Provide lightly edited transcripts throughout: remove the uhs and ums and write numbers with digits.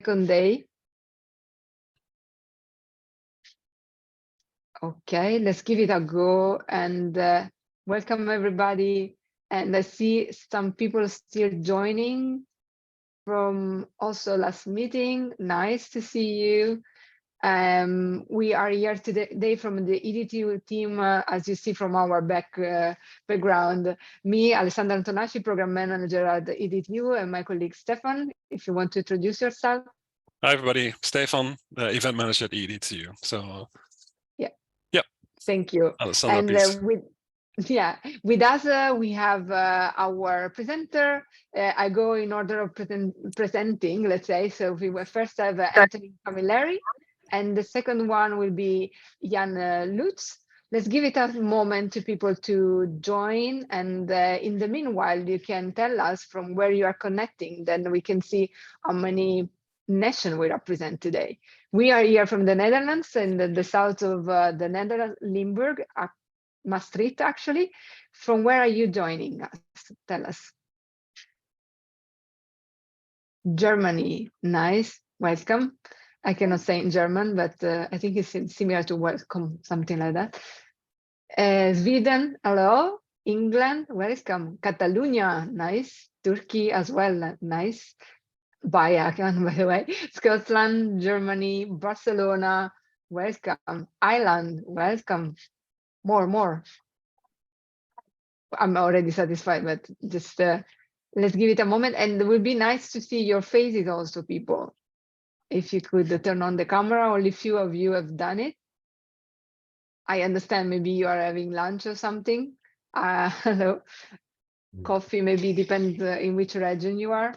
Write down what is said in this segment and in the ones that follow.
second day. Okay, let's give it a go and welcome everybody. And I see some people still joining from also last meeting. Nice to see you. We are here today from the EDTU team, as you see from our background. Me, Alessandra Antonacci, Program Manager at the EDTU, and my colleague Stefan, if you want to introduce yourself. Hi, everybody. Stefan, the Event Manager at EDTU. So, yeah. Thank you. Alessandra, And with us, we have our presenter. I go in order of presenting, let's say. So we will first have Anthony Camilleri, and the second one will be Jan Lutz. Let's give it a moment to people to join. And in the meanwhile, you can tell us from where you are connecting. Then we can see how many nations we represent today. We are here from the Netherlands and the south of the Netherlands, Limburg, Maastricht, actually. From where are you joining us? Tell us. Germany, nice, welcome. I cannot say in German, but I think it's similar to welcome, something like that. Sweden, hello. England, welcome. Catalonia, nice. Turkey as well, nice. By the way. Scotland, Germany, Barcelona, welcome. Ireland, welcome. More. I'm already satisfied, but just let's give it a moment. And it would be nice to see your faces also, people. If you could turn on the camera, only few of you have done it. I understand maybe you are having lunch or something. Hello. Coffee, maybe depends in which region you are.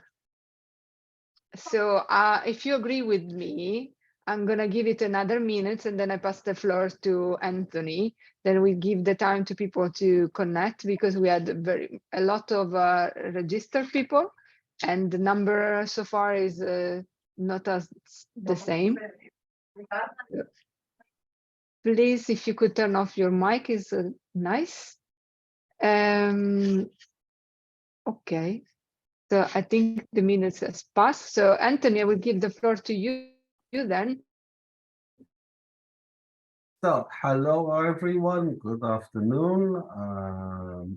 So if you agree with me, I'm going to give it another minute and then I pass the floor to Anthony. Then we give the time to people to connect because we had a lot of registered people and the number so far is not as the same. Please, if you could turn off your mic, is nice. Okay. So I think the minutes has passed. So Anthony, I will give the floor to you then. So hello everyone, good afternoon.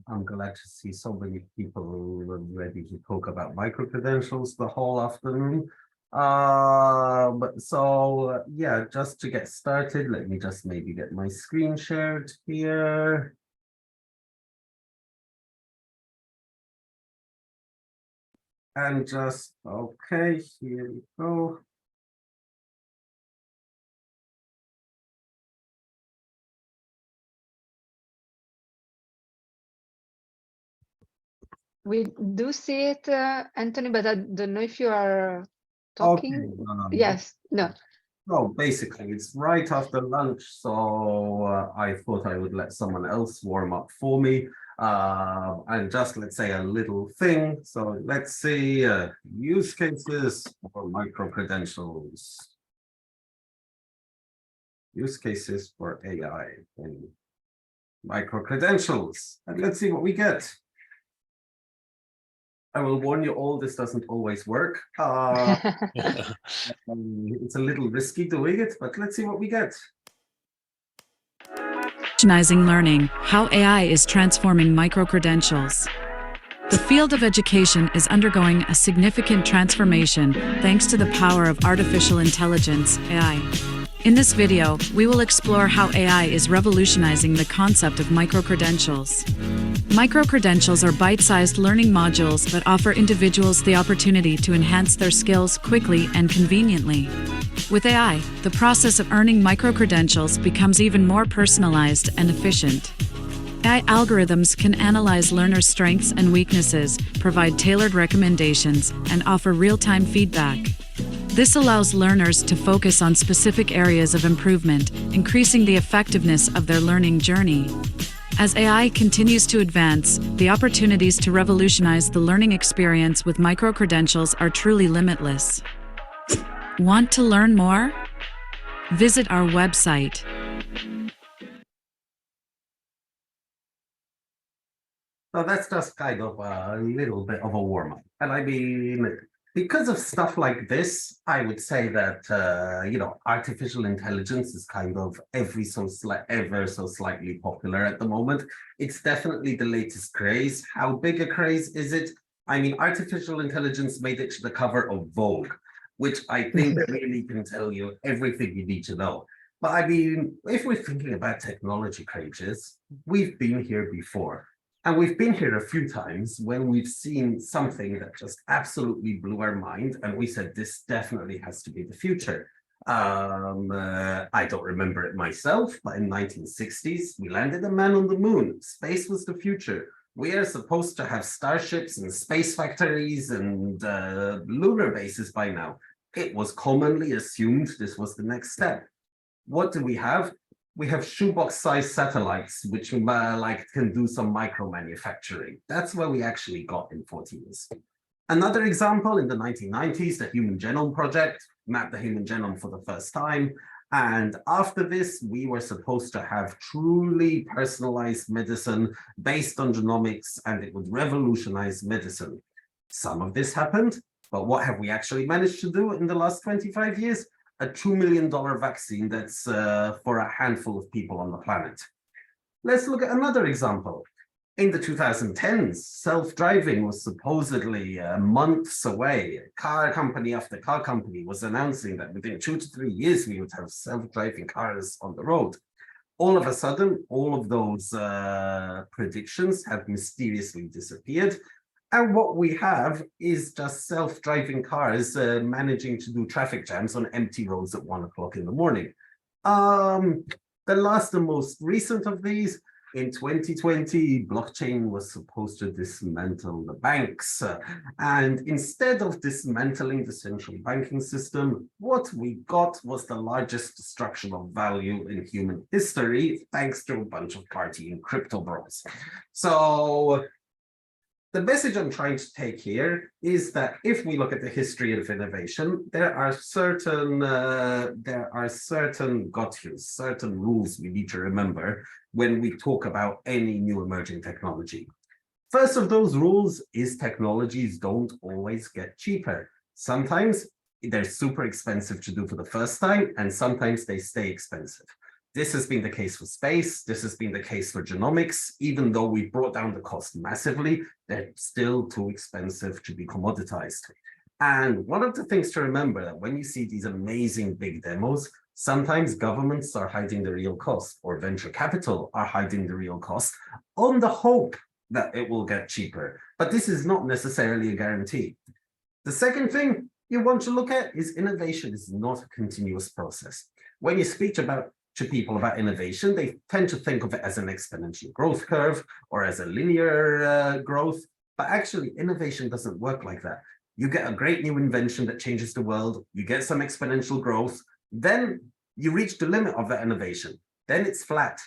I'm glad to see so many people ready to talk about microcredentials the whole afternoon. So yeah, just to get started, let me just maybe get my screen shared here. And just, okay, here we go. We do see it, Anthony, but I don't know if you are talking. Okay, yes, no. No, basically, it's right after lunch, so I thought I would let someone else warm up for me. And just, let's say, a little thing. So let's see use cases for microcredentials. Use cases for AI and microcredentials. And let's see what we get. I will warn you all, this doesn't always work. It's a little risky doing it, but let's see what we get. Revolutionizing learning, how AI is transforming microcredentials. The field of education is undergoing a significant transformation thanks to the power of artificial intelligence, AI. In this video, we will explore how AI is revolutionizing the concept of microcredentials. Microcredentials are bite-sized learning modules that offer individuals the opportunity to enhance their skills quickly and conveniently. With AI, the process of earning microcredentials becomes even more personalized and efficient. AI algorithms can analyze learners' strengths and weaknesses, provide tailored recommendations, and offer real-time feedback. This allows learners to focus on specific areas of improvement, increasing the effectiveness of their learning journey. As AI continues to advance, the opportunities to revolutionize the learning experience with microcredentials are truly limitless. Want to learn more? Visit our website. So that's just kind of a little bit of a warm-up. And I mean, Because of stuff like this, I would say that, you know, artificial intelligence is kind of ever so slightly popular at the moment. It's definitely the latest craze. How big a craze is it? I mean, artificial intelligence made it to the cover of Vogue, which I think really can tell you everything you need to know. But I mean, if we're thinking about technology craze, we've been here before. And we've been here a few times when we've seen something that just absolutely blew our mind. And we said, this definitely has to be the future. I don't remember it myself, but in 1960s, we landed a man on the moon. Space was the future. We are supposed to have starships and space factories and lunar bases by now. It was commonly assumed this was the next step. What do we have? We have shoebox-sized satellites, which can do some micro manufacturing. That's where we actually got in 40 years. Another example, in the 1990s, the Human Genome Project mapped the human genome for the first time. And after this, we were supposed to have truly personalized medicine based on genomics, and it would revolutionize medicine. Some of this happened, but what have we actually managed to do in the last 25 years? A $2 million vaccine that's for a handful of people on the planet. Let's look at another example. In the 2010s, self-driving was supposedly months away. Car company after car company was announcing that within 2 to 3 years, we would have self-driving cars on the road. All of a sudden, all of those predictions have mysteriously disappeared. And what we have is just self-driving cars managing to do traffic jams on empty roads at 1 o'clock in the morning. The last and most recent of these, in 2020, blockchain was supposed to dismantle the banks. And instead of dismantling the central banking system, what we got was the largest destruction of value in human history, thanks to a bunch of partying crypto bros. So the message I'm trying to take here is that if we look at the history of innovation, there are certain got-yous, certain rules we need to remember when we talk about any new emerging technology. First of those rules is technologies don't always get cheaper. Sometimes they're super expensive to do for the first time, and sometimes they stay expensive. This has been the case for space. This has been the case for genomics. Even though we brought down the cost massively, they're still too expensive to be commoditized. And one of the things to remember that when you see these amazing big demos, sometimes governments are hiding the real cost, or venture capital are hiding the real cost on the hope that it will get cheaper. But this is not necessarily a guarantee. The second thing you want to look at is innovation is not a continuous process. When you speak to people about innovation, they tend to think of it as an exponential growth curve or as a linear growth, but actually innovation doesn't work like that. You get a great new invention that changes the world, you get some exponential growth, then you reach the limit of that innovation, then it's flat.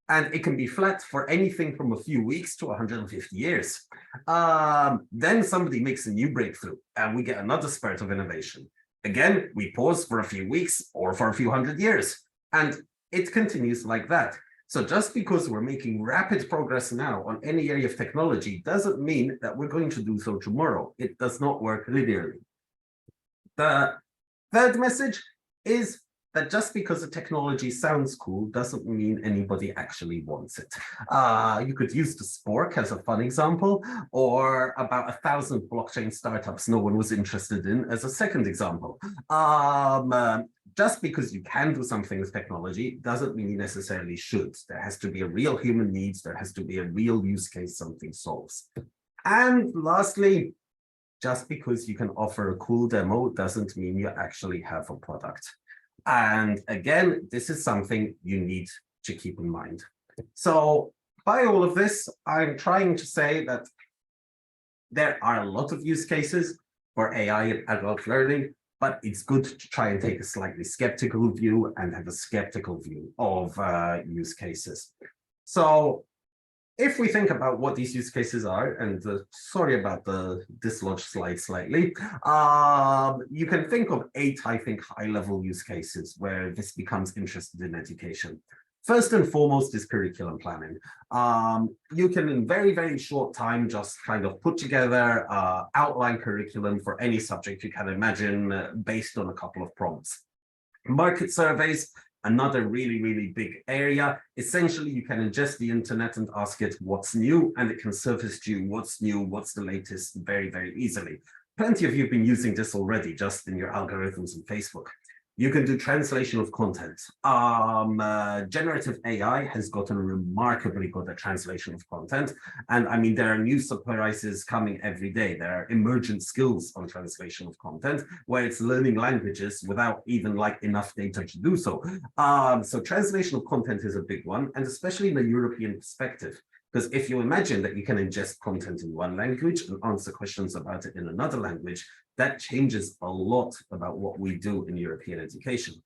And it can be flat for anything from a few weeks to 150 years. Then somebody makes a new breakthrough and we get another spurt of innovation. Again, we pause for a few weeks or for a few hundred years. And it continues like that. So just because we're making rapid progress now on any area of technology doesn't mean that we're going to do so tomorrow. It does not work linearly. The third message is that just because a technology sounds cool doesn't mean anybody actually wants it. You could use the spork as a fun example, or about 1,000 blockchain startups no one was interested in as a second example. Just because you can do something with technology doesn't mean you necessarily should. There has to be a real human need. There has to be a real use case something solves. And lastly, just because you can offer a cool demo doesn't mean you actually have a product. And again, this is something you need to keep in mind. So by all of this, I'm trying to say that there are a lot of use cases for AI and adult learning, but it's good to try and take a slightly skeptical view and have a skeptical view of use cases. So if we think about what these use cases are, and sorry about the dislodged slide slightly, you can think of 8, I think, high-level use cases where this becomes interested in education. First and foremost is curriculum planning. You can in very, very short time just kind of put together outline curriculum for any subject you can imagine based on a couple of prompts. Market surveys, another really, really big area. Essentially, you can ingest the internet and ask it what's new, and it can surface to you what's new, what's the latest very, very easily. Plenty of you have been using this already just in your algorithms on Facebook. You can do translation of content. Generative AI has gotten remarkably good at translation of content. And I mean, there are new surprises coming every day. There are emergent skills on translation of content where it's learning languages without even like enough data to do so. So translation of content is a big one, and especially in a European perspective. Because if you imagine that you can ingest content in one language and answer questions about it in another language, that changes a lot about what we do in European education.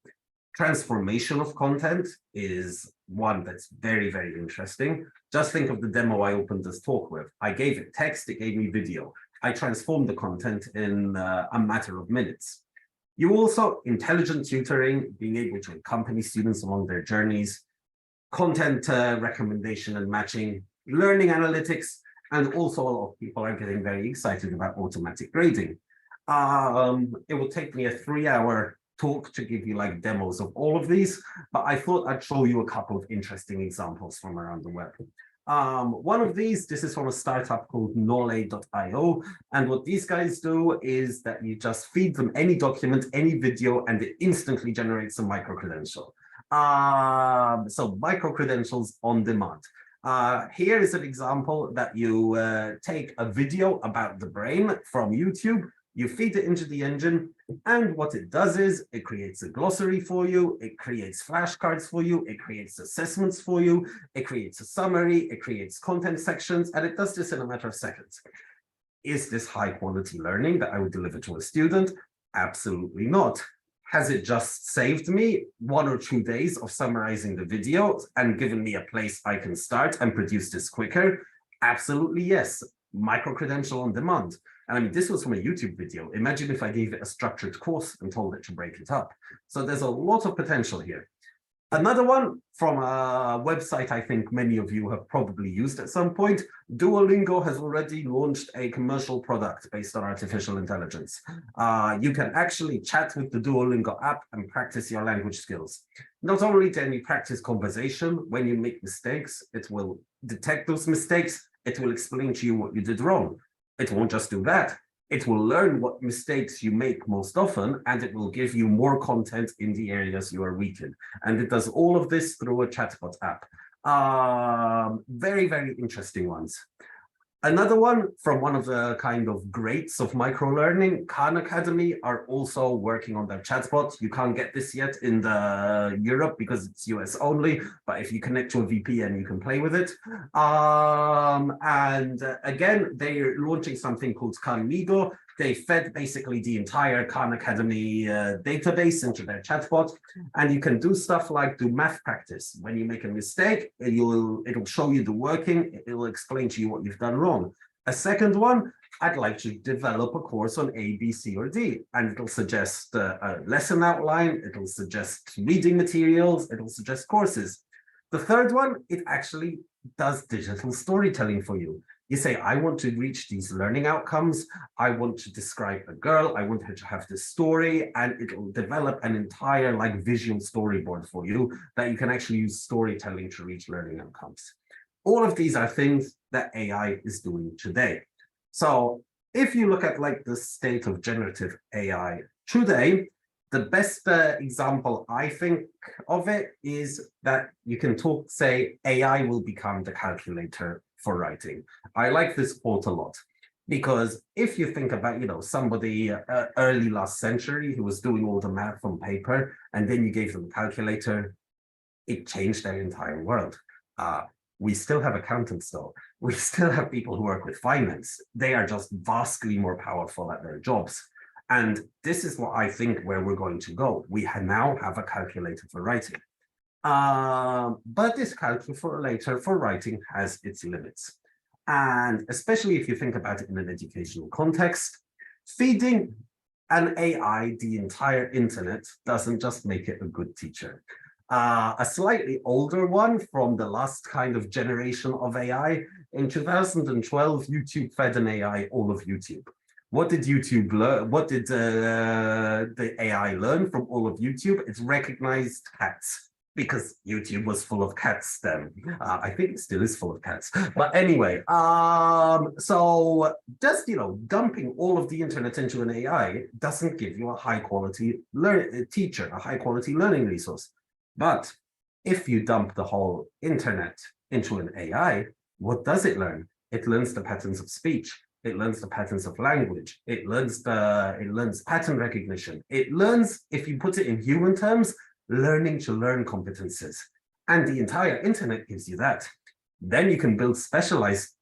Transformation of content is one that's very, very interesting. Just think of the demo I opened this talk with. I gave it text, it gave me video. I transformed the content in a matter of minutes. You also, intelligent tutoring, being able to accompany students along their journeys, content recommendation and matching, learning analytics, and also a lot of people are getting very excited about automatic grading. It will take me a 3-hour talk to give you like demos of all of these, but I thought I'd show you a couple of interesting examples from around the web. One of these, this is from a startup called Nole.io, and what these guys do is that you just feed them any document, any video, and it instantly generates a microcredential. So microcredentials on demand. Here is an example that you take a video about the brain from YouTube, you feed it into the engine, and what it does is it creates a glossary for you, it creates flashcards for you, it creates assessments for you, it creates a summary, it creates content sections, and it does this in a matter of seconds. Is this high quality learning that I would deliver to a student? Absolutely not. Has it just saved me 1 or 2 days of summarizing the video and given me a place I can start and produce this quicker? Absolutely yes. Microcredential on demand. And I mean, this was from a YouTube video. Imagine if I gave it a structured course and told it to break it up. So there's a lot of potential here. Another one from a website I think many of you have probably used at some point. Duolingo has already launched a commercial product based on artificial intelligence. You can actually chat with the Duolingo app and practice your language skills. Not only can you practice conversation, when you make mistakes, it will detect those mistakes. It will explain to you what you did wrong. It won't just do that. It will learn what mistakes you make most often, and it will give you more content in the areas you are weak in. And it does all of this through a chatbot app. Very, very interesting ones. Another one from one of the kind of greats of microlearning, Khan Academy are also working on their chatbot. You can't get this yet in the Europe because it's US only, but if you connect to a VPN, you can play with it. Again, they're launching something called Camilleri. They fed basically the entire Khan Academy database into their chatbot, and you can do stuff like do math practice. When you make a mistake, it'll show you the working, it will explain to you what you've done wrong. A second one, I'd like to develop a course on A, B, C, or D, and it'll suggest a lesson outline, it'll suggest reading materials, it'll suggest courses. The third one, it actually does digital storytelling for you. You say, I want to reach these learning outcomes. I want to describe a girl. I want her to have this story, and it'll develop an entire like visual storyboard for you that you can actually use storytelling to reach learning outcomes. All of these are things that AI is doing today. So if you look at like the state of generative AI today, the best example I think of it is that you can say AI will become the calculator for writing. I like this quote a lot because if you think about, somebody early last century who was doing all the math on paper, and then you gave them a calculator, it changed their entire world. We still have accountants though. We still have people who work with finance. They are just vastly more powerful at their jobs. And this is what I think where we're going to go. We now have a calculator for writing. But this calculator for writing has its limits. And especially if you think about it in an educational context, feeding an AI the entire internet doesn't just make it a good teacher. A slightly older one from the last kind of generation of AI. In 2012, YouTube fed an AI all of YouTube. What did YouTube learn? What did the AI learn from all of YouTube? It recognized cats, because YouTube was full of cats then. I think it still is full of cats. But anyway, so just, dumping all of the internet into an AI doesn't give you a high quality teacher, a high quality learning resource. But if you dump the whole internet into an AI, what does it learn? It learns the patterns of speech. It learns the patterns of language. It learns pattern recognition. It learns, if you put it in human terms, learning to learn competences. And the entire internet gives you that. Then you can build specialized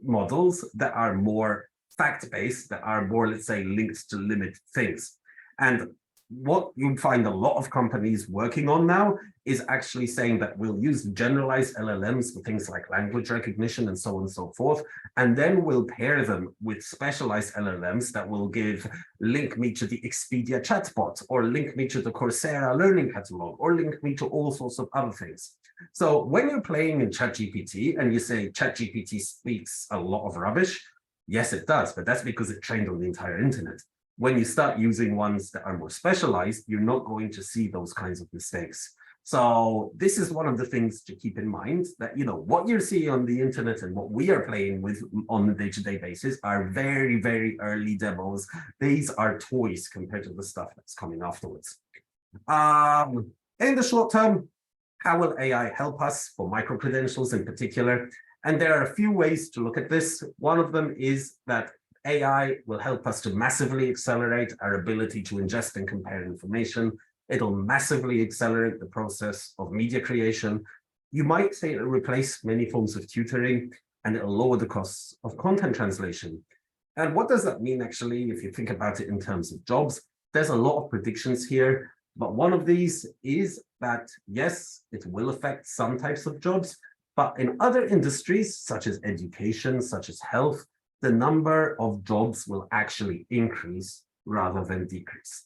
models that are more fact-based, that are more, let's say, linked to limit things. And what you find a lot of companies working on now is actually saying that we'll use generalized LLMs for things like language recognition and so on and so forth, and then we'll pair them with specialized LLMs that will link me to the Expedia chatbot, or link me to the Coursera learning catalog, or link me to all sorts of other things. So when you're playing in ChatGPT and you say ChatGPT speaks a lot of rubbish, yes, it does, but that's because it trained on the entire internet. When you start using ones that are more specialized, you're not going to see those kinds of mistakes. So this is one of the things to keep in mind, that, what you're seeing on the internet and what we are playing with on a day-to-day basis are very, very early demos. These are toys compared to the stuff that's coming afterwards. In the short term, how will AI help us for microcredentials in particular? And there are a few ways to look at this. One of them is that AI will help us to massively accelerate our ability to ingest and compare information. It'll massively accelerate the process of media creation. You might say it'll replace many forms of tutoring, and it'll lower the costs of content translation. And what does that mean, actually, if you think about it in terms of jobs? There's a lot of predictions here, but one of these is that, yes, it will affect some types of jobs, but in other industries, such as education, such as health, the number of jobs will actually increase rather than decrease.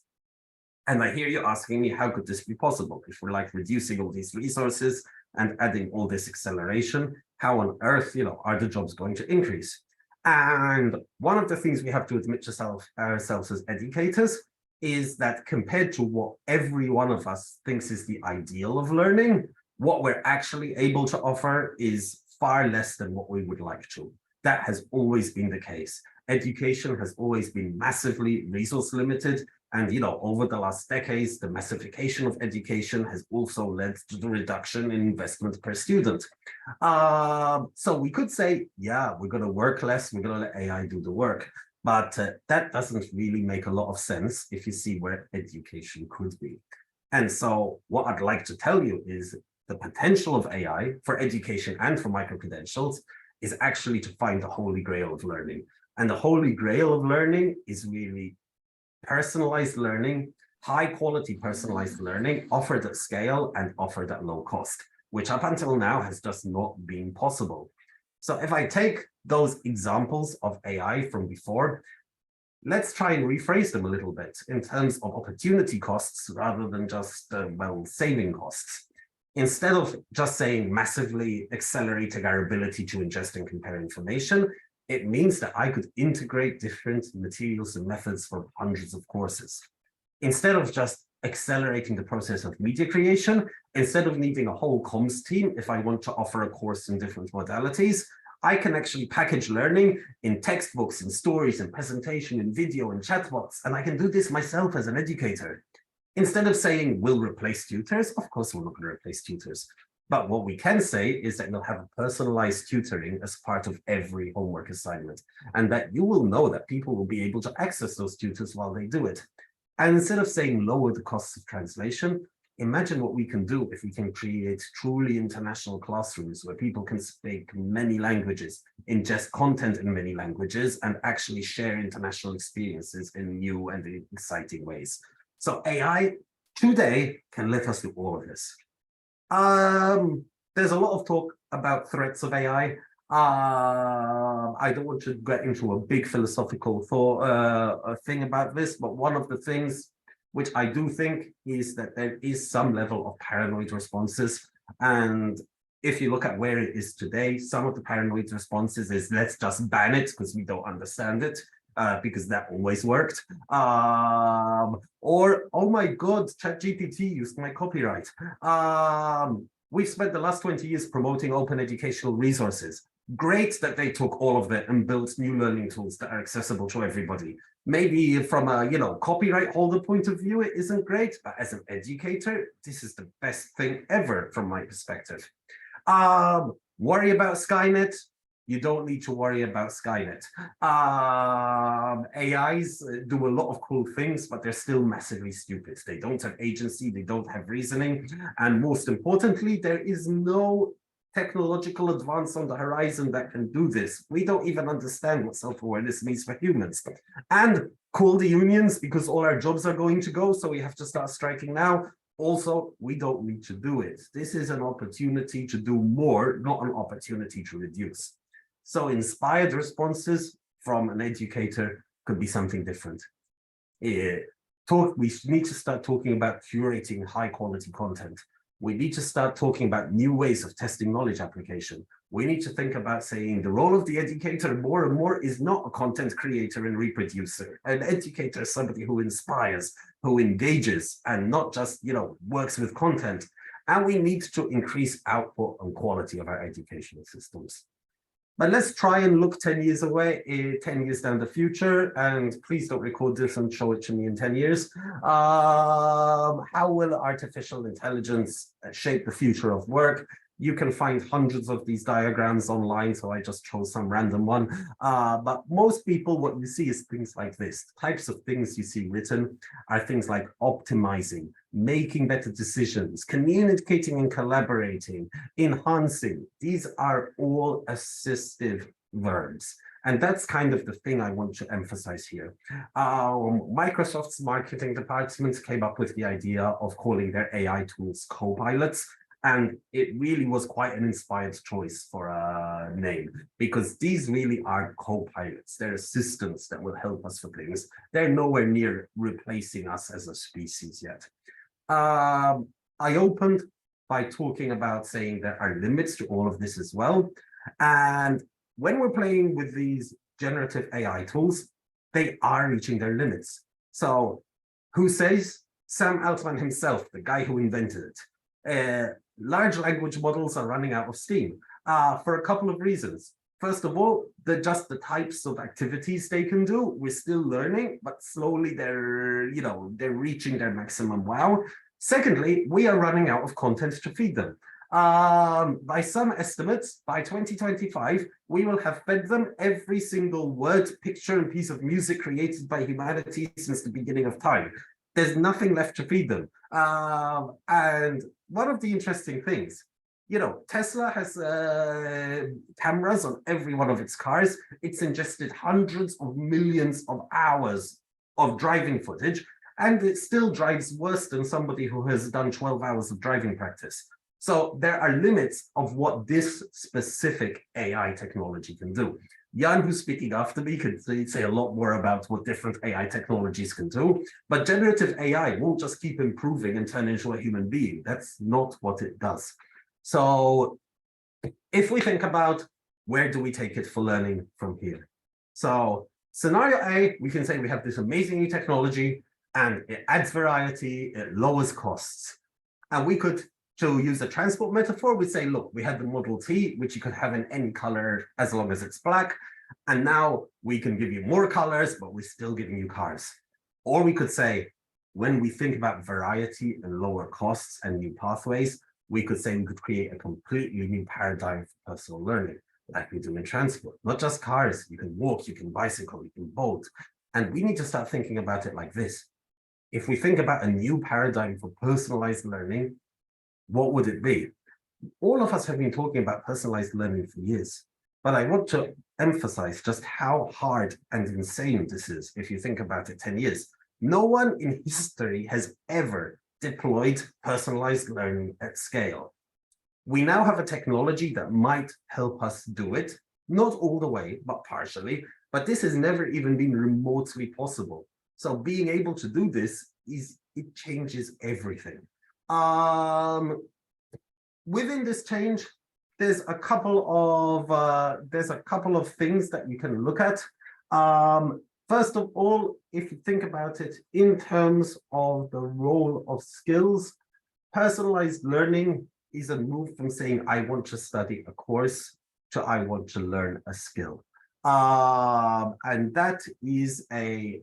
And I hear you asking me, how could this be possible? If we're reducing all these resources and adding all this acceleration, how on earth, are the jobs going to increase? And one of the things we have to admit to ourselves as educators is that compared to what every one of us thinks is the ideal of learning, what we're actually able to offer is far less than what we would like to. That has always been the case. Education has always been massively resource limited. And, over the last decades, the massification of education has also led to the reduction in investment per student. So we could say, yeah, we're going to work less, we're going to let AI do the work. But that doesn't really make a lot of sense if you see where education could be. And so what I'd like to tell you is the potential of AI for education and for microcredentials is actually to find the holy grail of learning. And the holy grail of learning is really personalized learning, high quality personalized learning, offered at scale and offered at low cost, which up until now has just not been possible. So if I take those examples of AI from before, let's try and rephrase them a little bit in terms of opportunity costs rather than just, saving costs. Instead of just saying massively accelerating our ability to ingest and compare information, it means that I could integrate different materials and methods for hundreds of courses. Instead of just accelerating the process of media creation, instead of needing a whole comms team, if I want to offer a course in different modalities, I can actually package learning in textbooks, in stories, in presentation, in video, in chatbots, and I can do this myself as an educator. Instead of saying we'll replace tutors, of course we're not going to replace tutors. But what we can say is that you'll have personalized tutoring as part of every homework assignment, and that you will know that people will be able to access those tutors while they do it. And instead of saying lower the costs of translation, imagine what we can do if we can create truly international classrooms where people can speak many languages, ingest content in many languages, and actually share international experiences in new and exciting ways. So AI today can let us do all of this. There's a lot of talk about threats of AI. I don't want to get into a big philosophical thing about this, but one of the things which I do think is that there is some level of paranoid responses. And if you look at where it is today, some of the paranoid responses is let's just ban it because we don't understand it, because that always worked. Or, oh my God, ChatGPT used my copyright. We've spent the last 20 years promoting open educational resources. Great that they took all of that and built new learning tools that are accessible to everybody. Maybe from a copyright holder point of view, it isn't great, but as an educator, this is the best thing ever from my perspective. Worry about Skynet. You don't need to worry about Skynet. AIs do a lot of cool things, but they're still massively stupid. They don't have agency, they don't have reasoning. And most importantly, there is no technological advance on the horizon that can do this. We don't even understand what self-awareness means for humans. And call the unions because all our jobs are going to go, so we have to start striking now. Also, we don't need to do it. This is an opportunity to do more, not an opportunity to reduce. So inspired responses from an educator could be something different. We need to start talking about curating high quality content. We need to start talking about new ways of testing knowledge application. We need to think about saying the role of the educator more and more is not a content creator and reproducer. An educator is somebody who inspires, who engages, and not just, works with content. And we need to increase output and quality of our educational systems. But let's try and look 10 years away, 10 years down the future, and please don't record this and show it to me in 10 years. How will artificial intelligence shape the future of work? You can find hundreds of these diagrams online, so I just chose some random one. But most people, what you see is things like this. The types of things you see written are things like optimizing, making better decisions, communicating and collaborating, enhancing. These are all assistive verbs. And that's kind of the thing I want to emphasize here. Microsoft's marketing department came up with the idea of calling their AI tools co-pilots. And it really was quite an inspired choice for a name, because these really are co-pilots. They're assistants that will help us for things. They're nowhere near replacing us as a species yet. I opened by talking about saying there are limits to all of this as well. And when we're playing with these generative AI tools, they are reaching their limits. So who says? Sam Altman himself, the guy who invented it. Large language models are running out of steam for a couple of reasons. First of all, they're just the types of activities they can do. We're still learning, but slowly they're reaching their maximum wow. Secondly, we are running out of content to feed them. By some estimates, by 2025, we will have fed them every single word, picture, and piece of music created by humanity since the beginning of time. There's nothing left to feed them. And one of the interesting things, Tesla has cameras on every one of its cars. It's ingested hundreds of millions of hours of driving footage, and it still drives worse than somebody who has done 12 hours of driving practice. So there are limits of what this specific AI technology can do. Jan, who's speaking after me, could say a lot more about what different AI technologies can do, but generative AI won't just keep improving and turn into a human being. That's not what it does. So if we think about where do we take it for learning from here? So scenario A, we can say we have this amazing new technology and it adds variety, it lowers costs. And we could, to use a transport metaphor, we say, look, we had the Model T, which you could have in any color as long as it's black. And now we can give you more colors, but we're still giving you cars. Or we could say, when we think about variety and lower costs and new pathways, we could say we could create a completely new paradigm for personal learning, like we do in transport. Not just cars, you can walk, you can bicycle, you can boat. And we need to start thinking about it like this. If we think about a new paradigm for personalized learning, what would it be? All of us have been talking about personalized learning for years, but I want to emphasize just how hard and insane this is if you think about it 10 years. No one in history has ever deployed personalized learning at scale. We now have a technology that might help us do it, not all the way, but partially, but this has never even been remotely possible. So being able to do this is it changes everything. Within this change, there's a couple of things that you can look at. First of all, if you think about it in terms of the role of skills, personalized learning is a move from saying, I want to study a course to I want to learn a skill. And that is a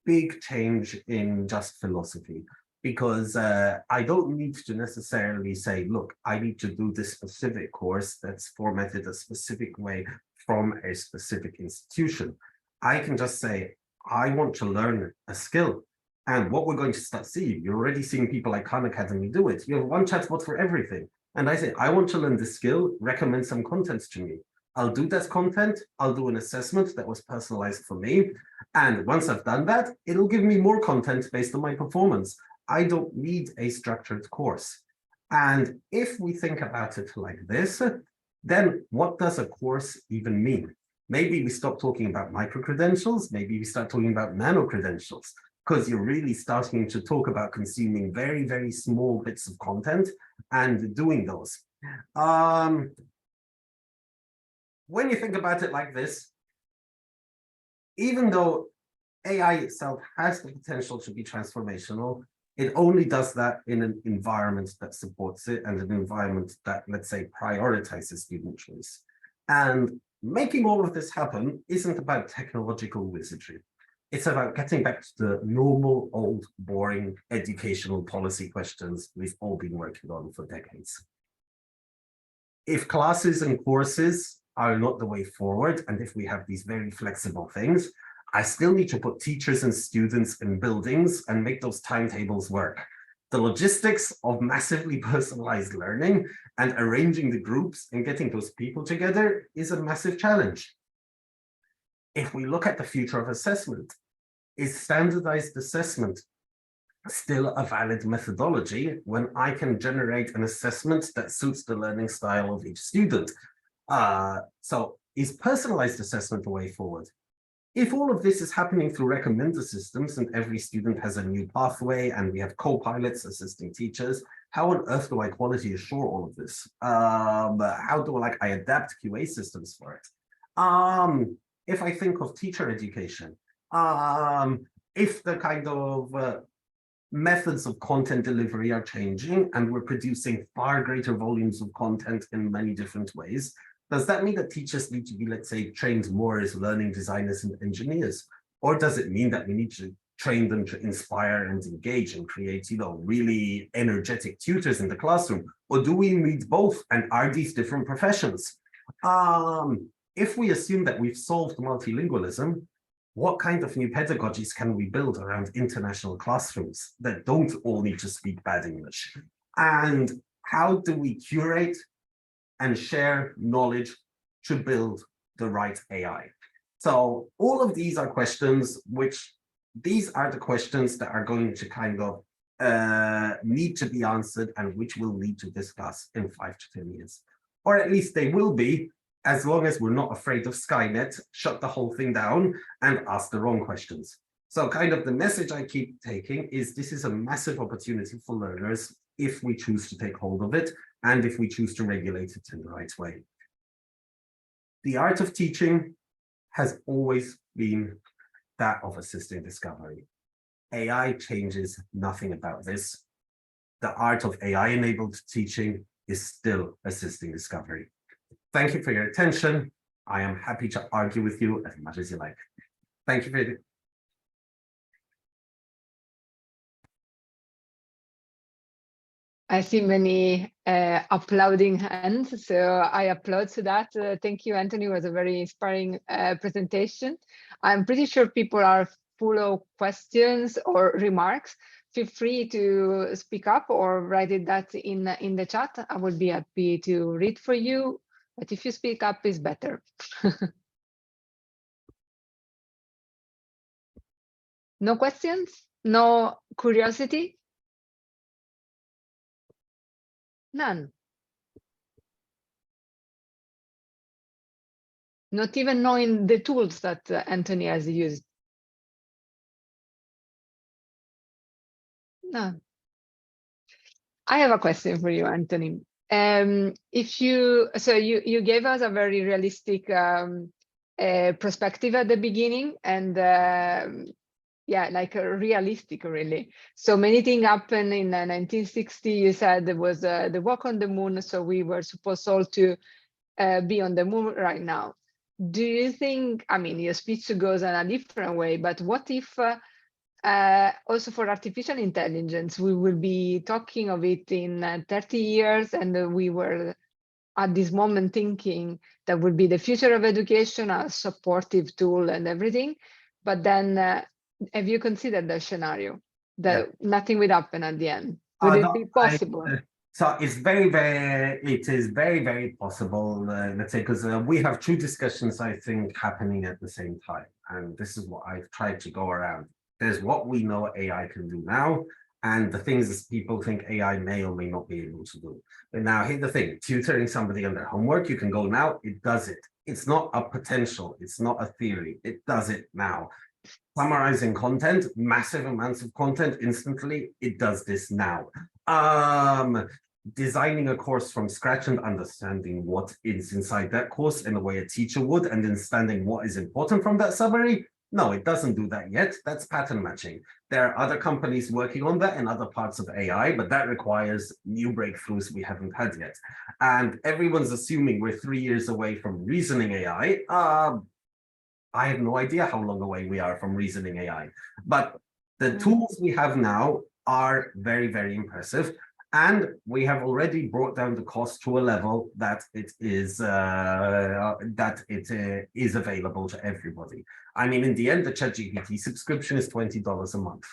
big change in just philosophy, because I don't need to necessarily say, look, I need to do this specific course that's formatted a specific way from a specific institution. I can just say, I want to learn a skill. And what we're going to start seeing, you're already seeing people like Khan Academy do it. You have one chatbot for everything. And I say, I want to learn this skill, recommend some content to me. I'll do that content, I'll do an assessment that was personalized for me. And once I've done that, it'll give me more content based on my performance. I don't need a structured course. And if we think about it like this, then what does a course even mean? Maybe we stop talking about micro-credentials, maybe we start talking about nano-credentials, because you're really starting to talk about consuming very, very small bits of content and doing those. When you think about it like this, even though AI itself has the potential to be transformational, it only does that in an environment that supports it and an environment that, let's say, prioritizes student choice. And making all of this happen isn't about technological wizardry. It's about getting back to the normal, old, boring educational policy questions we've all been working on for decades. If classes and courses are not the way forward, and if we have these very flexible things, I still need to put teachers and students in buildings and make those timetables work. The logistics of massively personalized learning and arranging the groups and getting those people together is a massive challenge. If we look at the future of assessment, is standardized assessment still a valid methodology when I can generate an assessment that suits the learning style of each student? So is personalized assessment the way forward? If all of this is happening through recommender systems and every student has a new pathway and we have co-pilots assisting teachers, how on earth do I quality assure all of this? How do I adapt QA systems for it? If I think of teacher education, if the kind of methods of content delivery are changing and we're producing far greater volumes of content in many different ways, does that mean that teachers need to be, let's say, trained more as learning designers and engineers? Or does it mean that we need to train them to inspire and engage and create, really energetic tutors in the classroom? Or do we need both? And are these different professions? If we assume that we've solved multilingualism, what kind of new pedagogies can we build around international classrooms that don't all need to speak bad English? And how do we curate and share knowledge to build the right AI? So all of these are questions these are the questions that are going to kind of need to be answered and which we'll need to discuss in 5 to 10 years. Or at least they will be, as long as we're not afraid of Skynet, shut the whole thing down and ask the wrong questions. So kind of the message I keep taking is this is a massive opportunity for learners if we choose to take hold of it and if we choose to regulate it in the right way. The art of teaching has always been that of assisting discovery. AI changes nothing about this. The art of AI-enabled teaching is still assisting discovery. Thank you for your attention. I am happy to argue with you as much as you like. Thank you for it. I see many applauding hands, so I applaud to that. Thank you, Anthony. It was a very inspiring presentation. I'm pretty sure people are full of questions or remarks. Feel free to speak up or write it that in the chat. I would be happy to read for you. But if you speak up, is better. No questions? No curiosity? None. Not even knowing the tools that Anthony has used. No. I have a question for you, Anthony. If you gave us a very realistic perspective at the beginning, and yeah, like realistic, really. So many things happened in 1960. You said there was the walk on the moon, so we were supposed all to be on the moon right now. Do you think? I mean, your speech goes in a different way, but what if? Also for artificial intelligence, we will be talking of it in 30 years, and we were at this moment thinking that would be the future of education, a supportive tool and everything. But then have you considered the scenario that nothing will happen at the end? Would it be possible? So it's it is very possible, let's say, because we have two discussions, I think, happening at the same time. And this is what I've tried to go around. There's what we know AI can do now, and the things that people think AI may or may not be able to do. But now, here's the thing, tutoring somebody on their homework, you can go now, it does it. It's not a potential, it's not a theory, it does it now. Summarizing content, massive amounts of content instantly, it does this now. Designing a course from scratch and understanding what is inside that course in the way a teacher would, and understanding what is important from that summary, no, it doesn't do that yet. That's pattern matching. There are other companies working on that in other parts of AI, but that requires new breakthroughs we haven't had yet. And everyone's assuming we're 3 years away from reasoning AI. I have no idea how long away we are from reasoning AI, but the tools we have now are very impressive. And we have already brought down the cost to a level that it is available to everybody. I mean, in the end, the ChatGPT subscription is $20 a month.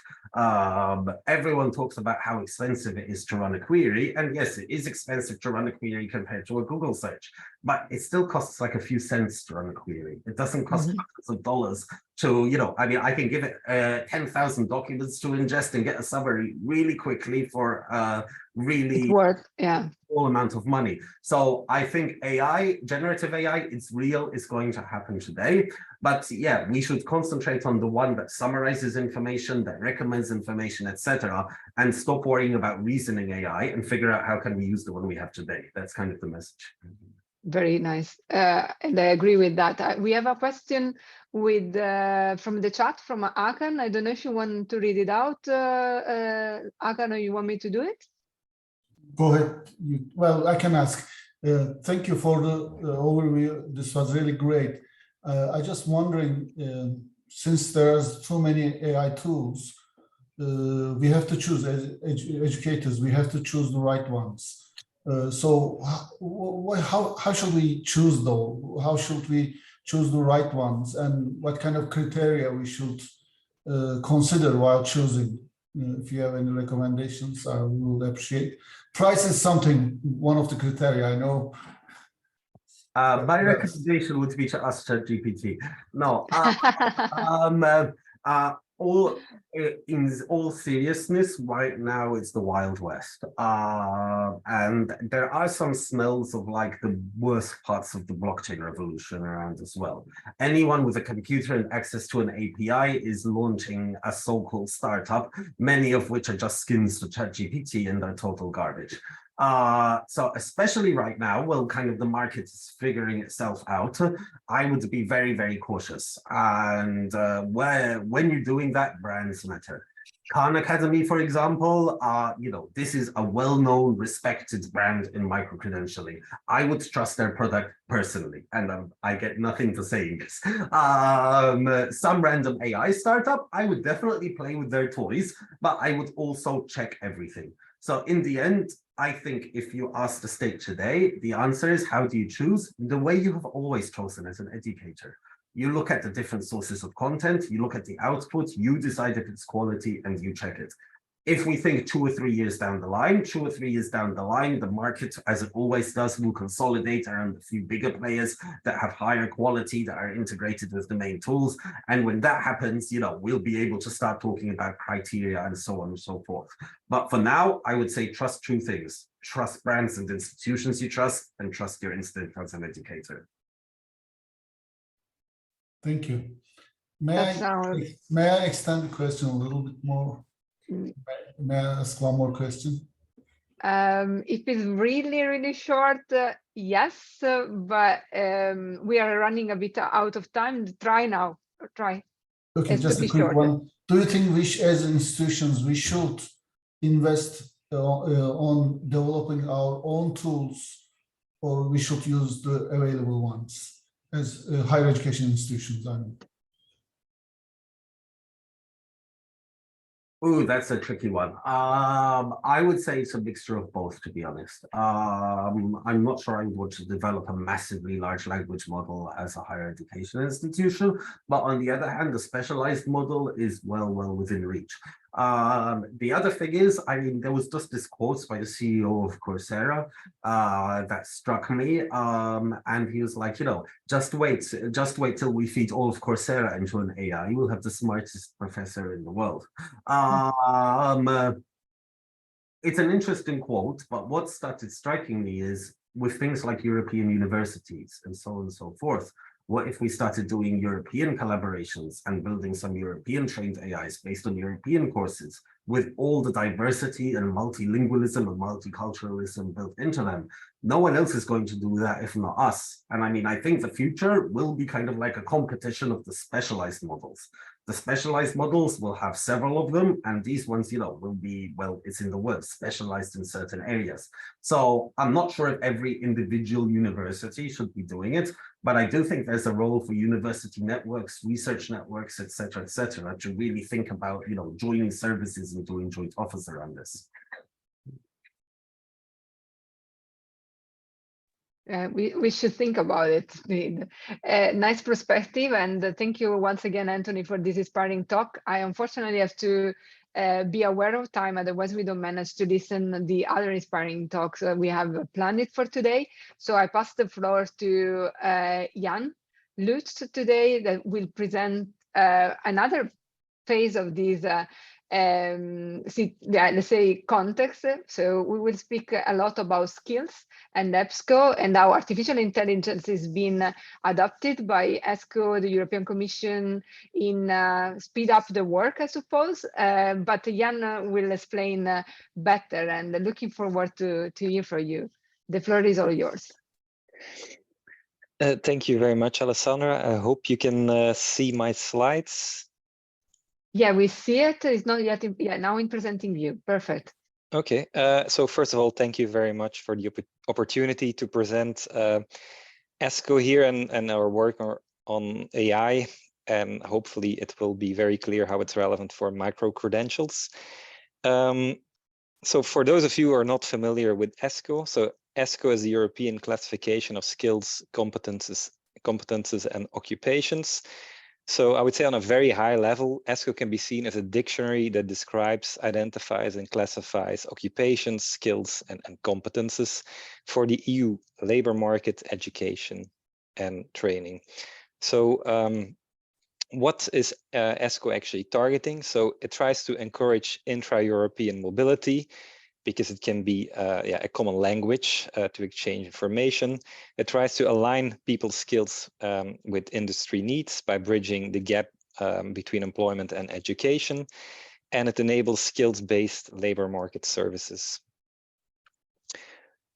Everyone talks about how expensive it is to run a query, and yes, it is expensive to run a query compared to a Google search, but it still costs like a few cents to run a query. It doesn't cost hundreds of dollars to, I mean, I can give it 10,000 documents to ingest and get a summary really quickly for really small amount of money. So I think AI, generative AI, it's real, it's going to happen today. But yeah, we should concentrate on the one that summarizes information, that recommends information, etc., and stop worrying about reasoning AI and figure out how can we use the one we have today. That's kind of the message. Very nice. And I agree with that. We have a question with from the chat from Akan. I don't know if you want to read it out, Akan, or you want me to do it? Go ahead. Well, I can ask. Thank you for the overview. This was really great. I just wondering, since there's too many AI tools, we have to choose, as educators, we have to choose the right ones. So how should we choose though? How should we choose the right ones, and what kind of criteria we should consider while choosing? If you have any recommendations, I would appreciate. Price is one of the criteria, I know. My recommendation would be to ask ChatGPT. No, in all seriousness, right now it's the Wild West, and there are some smells of like the worst parts of the blockchain revolution around as well. Anyone with a computer and access to an API is launching a so-called startup, many of which are just skins to ChatGPT and are total garbage. So especially right now, well, kind of the market is figuring itself out, I would be very cautious. And when you're doing that, brands matter. Khan Academy, for example, this is a well-known, respected brand in microcredentialing. I would trust their product personally, and I get nothing for saying this. Some random AI startup, I would definitely play with their toys, but I would also check everything. So in the end, I think if you ask the state today, the answer is, how do you choose? The way you have always chosen as an educator. You look at the different sources of content, you look at the output, you decide if it's quality, and you check it. If we think 2 or 3 years down the line, the market, as it always does, will consolidate around a few bigger players that have higher quality, that are integrated with the main tools. And when that happens, we'll be able to start talking about criteria and so on and so forth. But for now, I would say trust 2 things. Trust brands and institutions you trust, and trust your instinct as an educator. Thank you. May I extend the question a little bit more? May I ask one more question? If it's really, really short, yes, but we are running a bit out of time. Try now, try. Okay, It's just to a be quick short. one. Do you think we, as institutions, we should invest on developing our own tools, or we should use the available ones as higher education institutions? I mean. Ooh, that's a tricky one. I would say it's a mixture of both, to be honest. I'm not sure I would want to develop a massively large language model as a higher education institution, but on the other hand, the specialized model is well within reach. The other thing is, I mean, there was just this quote by the CEO of Coursera that struck me, and he was like, you know, just wait till we feed all of Coursera into an AI. You will have the smartest professor in the world. It's an interesting quote, but what started striking me is with things like European universities and so on and so forth, what if we started doing European collaborations and building some European trained AIs based on European courses with all the diversity and multilingualism and multiculturalism built into them? No one else is going to do that if not us. And I mean, I think the future will be kind of like a competition of the specialized models. The specialized models will have several of them, and these ones, you know, will be, well, it's in the word, specialized in certain areas. So I'm not sure if every individual university should be doing it, but I do think there's a role for university networks, research networks, et cetera, to really think about, you know, joining services and doing joint offers around this. We should think about it. Nice perspective, and thank you once again, Anthony, for this inspiring talk. I unfortunately have to be aware of time, otherwise we don't manage to listen the other inspiring talks we have planned for today. So I pass the floor to Jan Luts today, that will present another phase of this let's say context. So we will speak a lot about skills and EBSCO and how artificial intelligence is being adopted by EBSCO, the European Commission, in speed up the work, I suppose. But Jan will explain better, and looking forward to hear from you. The floor is all yours. Thank you very much, Alessandra. I hope you can see my slides. Yeah, we see it. It's not yet. Now in presenting view. Perfect. Okay. So first of all, thank you very much for the opportunity to present EBSCO here and our work on AI. And hopefully it will be very clear how it's relevant for micro-credentials. So for those of you who are not familiar with EBSCO, so EBSCO is the European classification of skills, competences, and occupations. So I would say on a very high level, EBSCO can be seen as a dictionary that describes, identifies, and classifies occupations, skills, and competences for the EU labor market, education, and training. So what is EBSCO actually targeting? So it tries to encourage intra-European mobility, because it can be a common language to exchange information. It tries to align people's skills with industry needs by bridging the gap between employment and education. And it enables skills-based labor market services.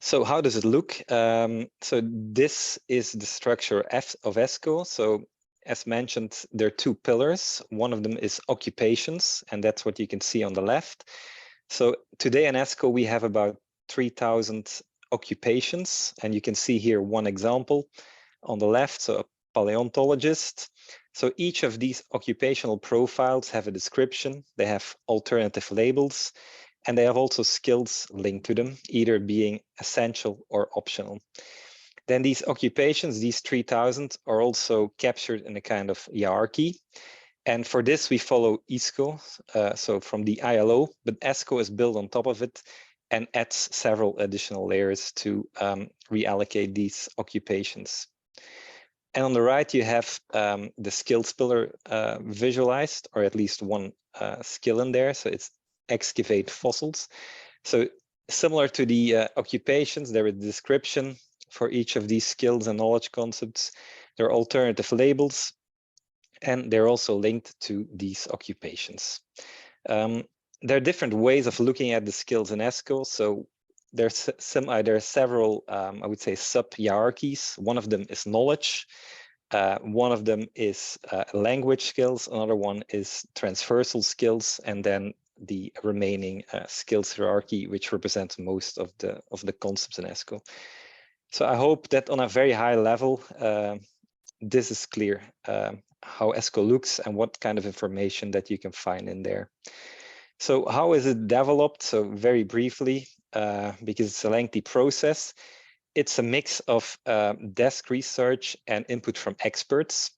So how does it look? So this is the structure of EBSCO. So as mentioned, there are two pillars. One of them is occupations, and that's what you can see on the left. So today in EBSCO, we have about 3,000 occupations, and you can see here one example on the left, so a paleontologist. So each of these occupational profiles have a description, they have alternative labels, and they have also skills linked to them, either being essential or optional. Then these occupations, these 3,000, are also captured in a kind of hierarchy. And for this, we follow ISCO, so from the ILO, but EBSCO is built on top of it and adds several additional layers to reallocate these occupations. And on the right, you have the skills pillar visualized, or at least one skill in there. So it's excavate fossils. So similar to the occupations, there is a description for each of these skills and knowledge concepts. There are alternative labels, and they're also linked to these occupations. there are different ways of looking at the skills in ESCO. So there are several, I would say, sub-hierarchies. One of them is knowledge. One of them is language skills. Another one is transversal skills, and then the remaining skills hierarchy, which represents most of the concepts in ESCO. So I hope that on a very high level, this is clear how ESCO looks and what kind of information that you can find in there. So how is it developed? So very briefly, because it's a lengthy process, it's a mix of desk research and input from experts.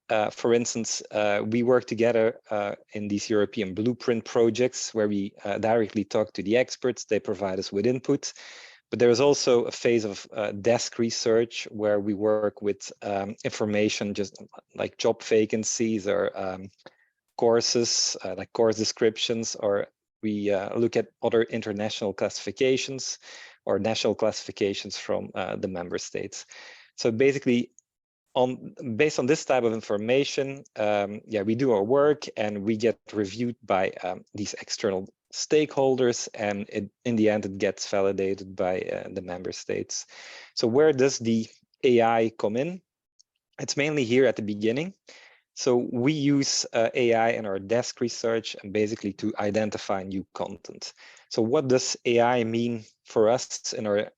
For instance, we work together in these European blueprint projects where we directly talk to the experts. They provide us with input. But there is also a phase of desk research where we work with information, just like job vacancies or courses, like course descriptions, or we look at other international classifications or national classifications from the member states. So basically, based on this type of information, we do our work and we get reviewed by these external stakeholders, and in the end, it gets validated by the member states. So where does the AI come in? It's mainly here at the beginning. So we use AI in our desk research and basically to identify new content. So what does AI mean for us in our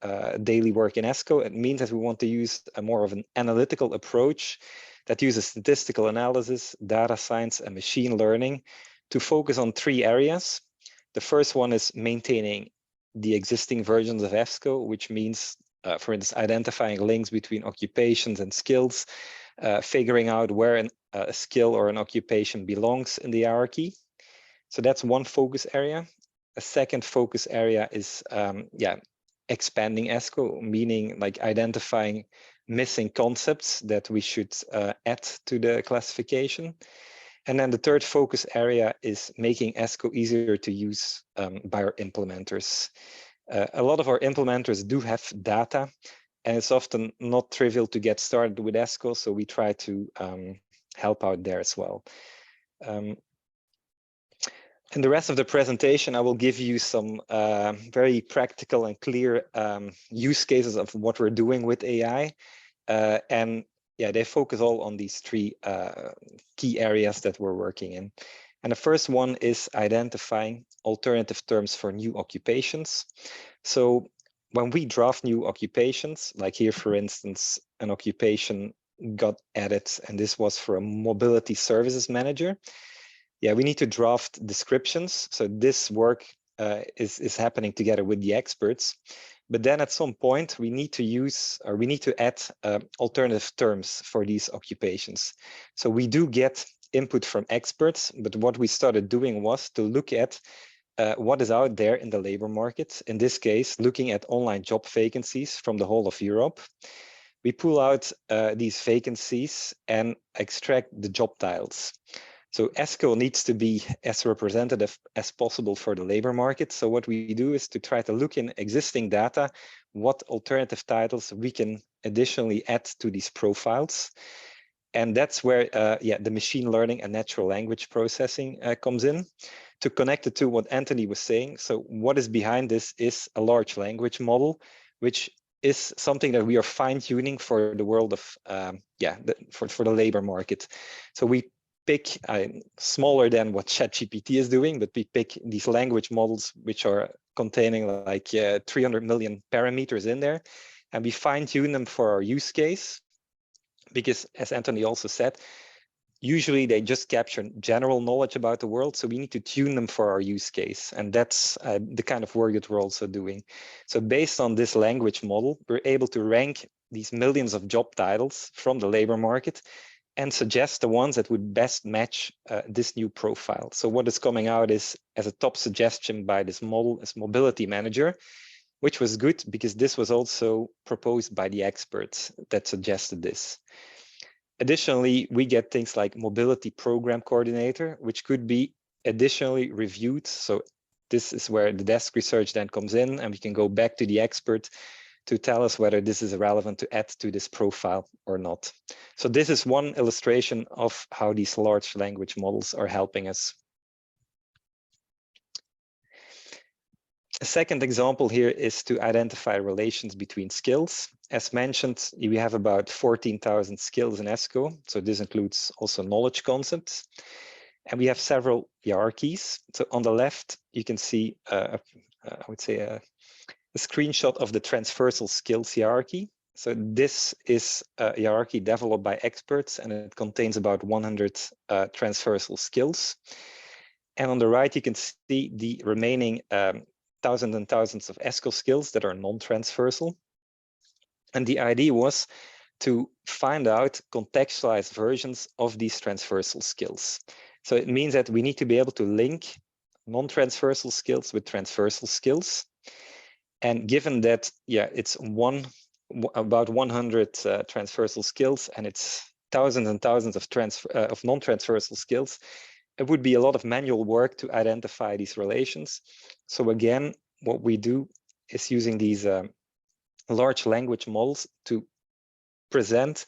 daily work in ESCO? It means that we want to use a more of an analytical approach that uses statistical analysis, data science, and machine learning to focus on 3 areas. The first one is maintaining the existing versions of ESCO, which means, for instance, identifying links between occupations and skills, figuring out where a skill or an occupation belongs in the hierarchy. So that's one focus area. A second focus area is expanding ESCO, meaning like identifying missing concepts that we should add to the classification. And then the third focus area is making ESCO easier to use by our implementers. A lot of our implementers do have data, and it's often not trivial to get started with ESCO, so we try to help out there as well. In the rest of the presentation, I will give you some very practical and clear use cases of what we're doing with AI. And they focus all on these 3 key areas that we're working in. And the first one is identifying alternative terms for new occupations. So when we draft new occupations, like here, for instance, an occupation got added, and this was for a mobility services manager. We need to draft descriptions. So this work is happening together with the experts. But then at some point, we need to add alternative terms for these occupations. So we do get input from experts, but what we started doing was to look at what is out there in the labor market. In this case, looking at online job vacancies from the whole of Europe. We pull out these vacancies and extract the job titles. So ESCO needs to be as representative as possible for the labor market. So what we do is to try to look in existing data, what alternative titles we can additionally add to these profiles. And that's where the machine learning and natural language processing comes in to connect it to what Anthony was saying. So what is behind this is a large language model, which is something that we are fine-tuning for the world of, for the labor market. So we pick smaller than what ChatGPT is doing, but we pick these language models which are containing like 300 million parameters in there, and we fine-tune them for our use case. Because as Anthony also said, usually they just capture general knowledge about the world, so we need to tune them for our use case, and that's the kind of work that we're also doing. So based on this language model, we're able to rank these millions of job titles from the labor market and suggest the ones that would best match this new profile. So what is coming out is, as a top suggestion by this model, is mobility manager, which was good because this was also proposed by the experts that suggested this. Additionally, we get things like mobility program coordinator, which could be additionally reviewed. So this is where the desk research then comes in, and we can go back to the expert to tell us whether this is relevant to add to this profile or not. So this is one illustration of how these large language models are helping us. A second example here is to identify relations between skills. As mentioned, we have about 14,000 skills in ESCO, so this includes also knowledge concepts. And we have several hierarchies. So on the left, you can see, I would say, a screenshot of the transversal skills hierarchy. So this is a hierarchy developed by experts, and it contains about 100 transversal skills. And on the right, you can see the remaining thousands and thousands of ESCO skills that are non-transversal. And the idea was to find out contextualized versions of these transversal skills. So it means that we need to be able to link non-transversal skills with transversal skills. And given that, yeah, it's about 100 transversal skills, and it's thousands and thousands of non-transversal skills, it would be a lot of manual work to identify these relations. So again, what we do is using these large language models to present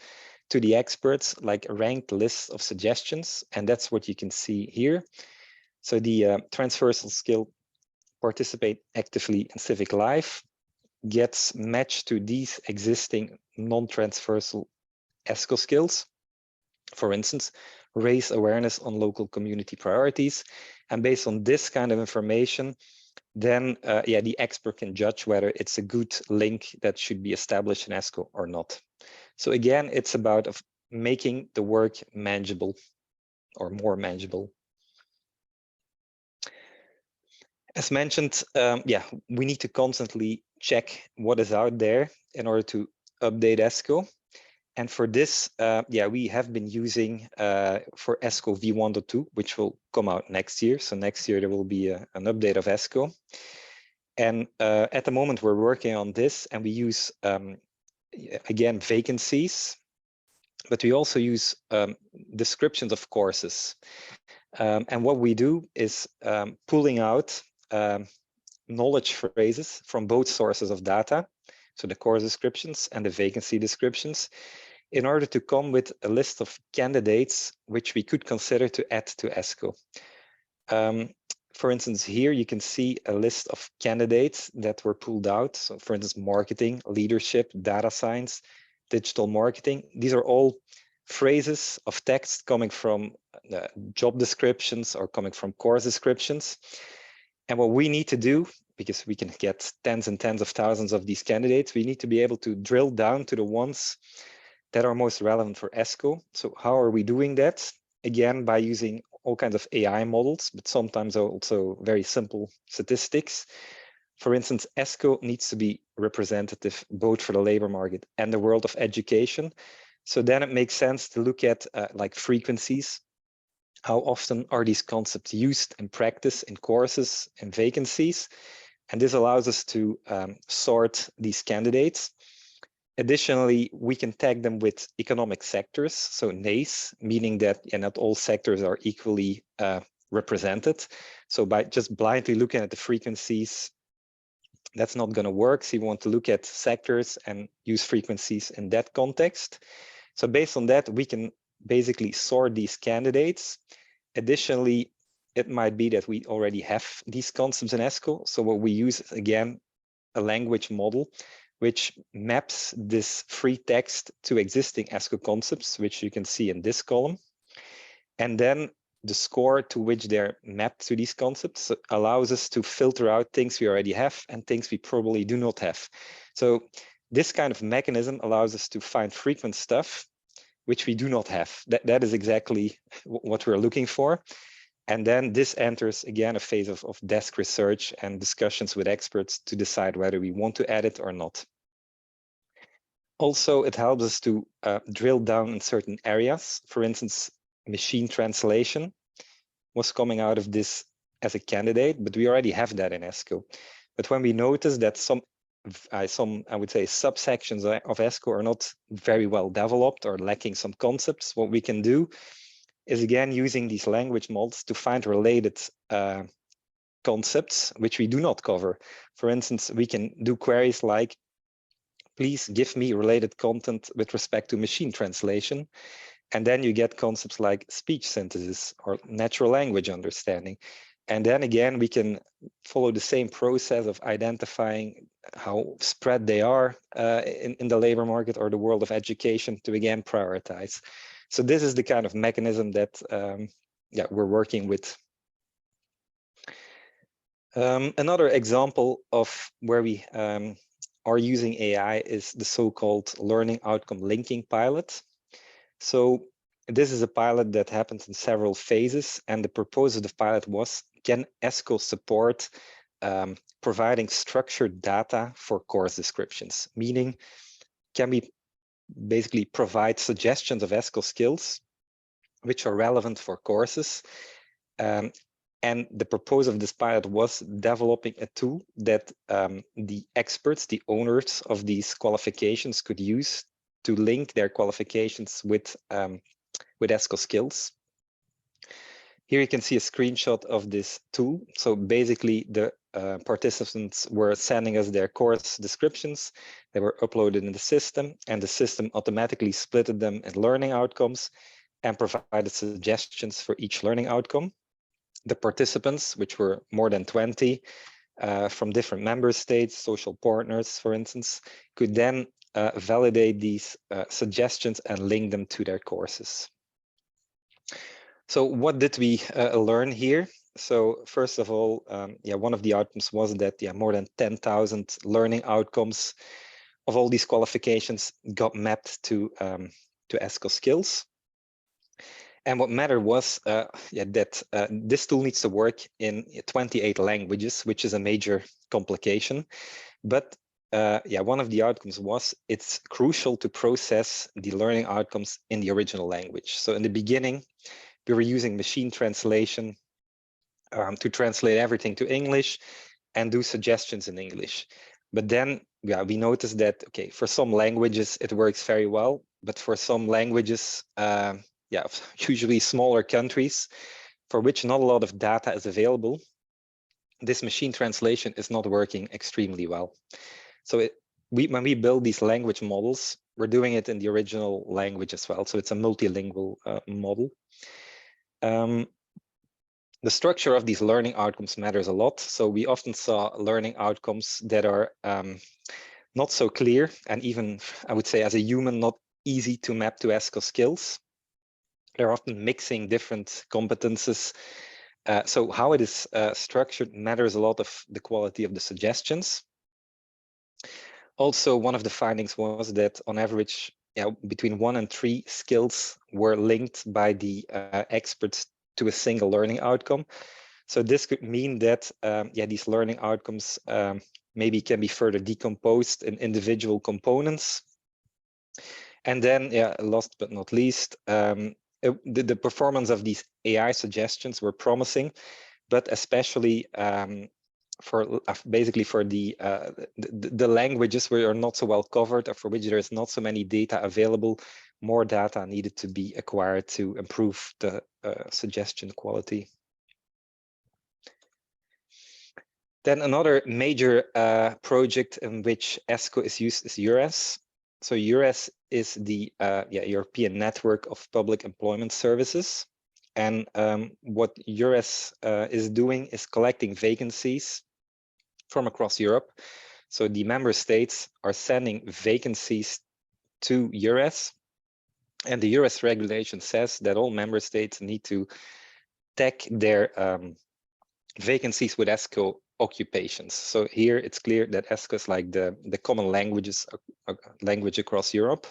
to the experts like ranked lists of suggestions, and that's what you can see here. So the transversal skill participate actively in civic life gets matched to these existing non-transversal ESCO skills. For instance, raise awareness on local community priorities. And based on this kind of information, then yeah, the expert can judge whether it's a good link that should be established in ESCO or not. So again, it's about making the work manageable or more manageable. As mentioned, yeah, we need to constantly check what is out there in order to update ESCO. And for this, yeah, we have been using for ESCO v1.2, which will come out next year. So next year there will be an update of ESCO. And at the moment we're working on this, and we use, again, vacancies, but we also use descriptions of courses. And what we do is pulling out knowledge phrases from both sources of data, so the course descriptions and the vacancy descriptions, in order to come with a list of candidates which we could consider to add to ESCO. For instance, here you can see a list of candidates that were pulled out. So for instance, marketing, leadership, data science, digital marketing. These are all phrases of text coming from job descriptions or coming from course descriptions. And what we need to do, because we can get tens and tens of thousands of these candidates, we need to be able to drill down to the ones that are most relevant for ESCO. So how are we doing that? Again, by using all kinds of AI models, but sometimes also very simple statistics. For instance, ESCO needs to be representative both for the labor market and the world of education. So then it makes sense to look at like frequencies. How often are these concepts used in practice, in courses, and vacancies? And this allows us to sort these candidates. Additionally, we can tag them with economic sectors, so NACE, meaning that not all sectors are equally represented. So by just blindly looking at the frequencies, that's not going to work. So you want to look at sectors and use frequencies in that context. So based on that, we can basically sort these candidates. Additionally, it might be that we already have these concepts in ESCO. So what we use is, again, a language model which maps this free text to existing ESCO concepts, which you can see in this column. And then the score to which they're mapped to these concepts allows us to filter out things we already have and things we probably do not have. So this kind of mechanism allows us to find frequent stuff which we do not have. That is exactly what we're looking for. And then this enters, again, a phase of desk research and discussions with experts to decide whether we want to add it or not. Also, it helps us to drill down in certain areas. For instance, machine translation was coming out of this as a candidate, but we already have that in ESCO. But when we notice that some I would say, subsections of ESCO are not very well developed or lacking some concepts, what we can do is, again, using these language models to find related concepts which we do not cover. For instance, we can do queries like, please give me related content with respect to machine translation. And then you get concepts like speech synthesis or natural language understanding. And then again, we can follow the same process of identifying how spread they are in the labor market or the world of education to again prioritize. So this is the kind of mechanism that we're working with. Another example of where we are using AI is the so-called learning outcome linking pilot. So this is a pilot that happens in several phases, and the purpose of the pilot was, can ESCO support providing structured data for course descriptions? Meaning, can we basically provide suggestions of ESCO skills which are relevant for courses? And the purpose of this pilot was developing a tool that the experts, the owners of these qualifications could use to link their qualifications with ESCO skills. Here you can see a screenshot of this tool. So basically the participants were sending us their course descriptions. They were uploaded in the system, and the system automatically splitted them in learning outcomes and provided suggestions for each learning outcome. The participants, which were more than 20 from different member states, social partners, for instance, could then validate these suggestions and link them to their courses. So what did we learn here? So first of all, one of the outcomes was that more than 10,000 learning outcomes of all these qualifications got mapped to ESCO skills. And what mattered was that this tool needs to work in 28 languages, which is a major complication. But one of the outcomes was it's crucial to process the learning outcomes in the original language. So in the beginning, we were using machine translation to translate everything to English and do suggestions in English. But then we noticed that, okay, for some languages, it works very well. But for some languages, usually smaller countries for which not a lot of data is available, this machine translation is not working extremely well. So when we build these language models, we're doing it in the original language as well. So it's a multilingual model. The structure of these learning outcomes matters a lot. So we often saw learning outcomes that are not so clear, and even, I would say, as a human, not easy to map to ESCO skills. They're often mixing different competences. So how it is structured matters a lot of the quality of the suggestions. Also, one of the findings was that on average, between 1 and 3 skills were linked by the experts to a single learning outcome. So this could mean that these learning outcomes maybe can be further decomposed in individual components. And then, last but not least, the performance of these AI suggestions were promising, but especially for the languages where are not so well covered, or for which there is not so many data available, more data needed to be acquired to improve the suggestion quality. Then another major project in which ESCO is used is EURES. So EURES is the European Network of Public Employment Services. And what EURES is doing is collecting vacancies from across Europe. So the member states are sending vacancies to EURES. And the EURES regulation says that all member states need to tag their vacancies with ESCO occupations. So here it's clear that ESCO is like the common language across Europe.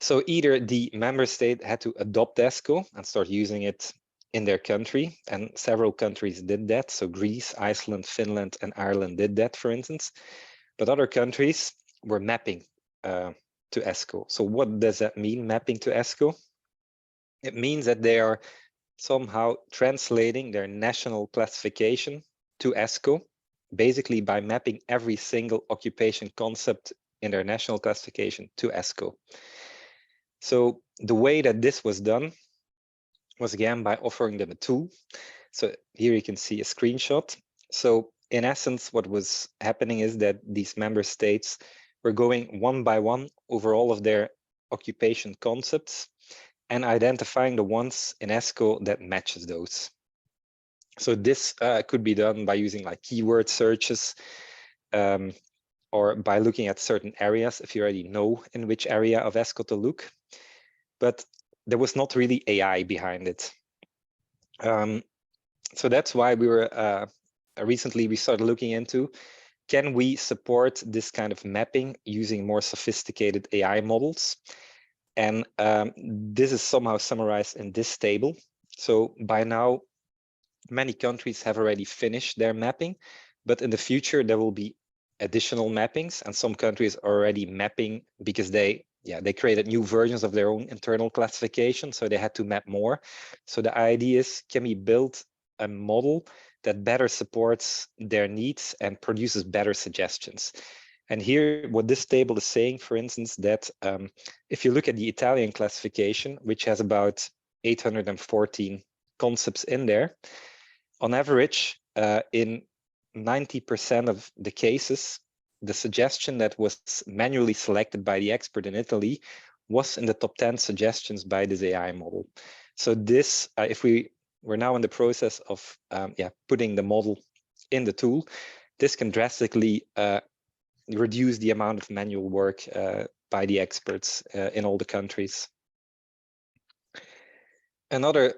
So either the member state had to adopt ESCO and start using it in their country, and several countries did that. So Greece, Iceland, Finland, and Ireland did that, for instance. But other countries were mapping to ESCO. So what does that mean, mapping to ESCO? It means that they are somehow translating their national classification to ESCO, basically by mapping every single occupation concept in their national classification to ESCO. So the way that this was done was again by offering them a tool. So here you can see a screenshot. So in essence, what was happening is that these member states were going one by one over all of their occupation concepts and identifying the ones in ESCO that matches those. So this could be done by using like keyword searches, or by looking at certain areas if you already know in which area of ESCO to look. But there was not really AI behind it. So that's why we were recently we started looking into, can we support this kind of mapping using more sophisticated AI models? And this is somehow summarized in this table. So by now, many countries have already finished their mapping, but in the future there will be additional mappings, and some countries are already mapping because they created new versions of their own internal classification, so they had to map more. So the idea is, can we build a model that better supports their needs and produces better suggestions? And here, what this table is saying, for instance, that if you look at the Italian classification, which has about 814 concepts in there, on average, in 90% of the cases, the suggestion that was manually selected by the expert in Italy was in the top 10 suggestions by this AI model. So this, if we're now in the process of putting the model in the tool, this can drastically reduce the amount of manual work by the experts in all the countries. Another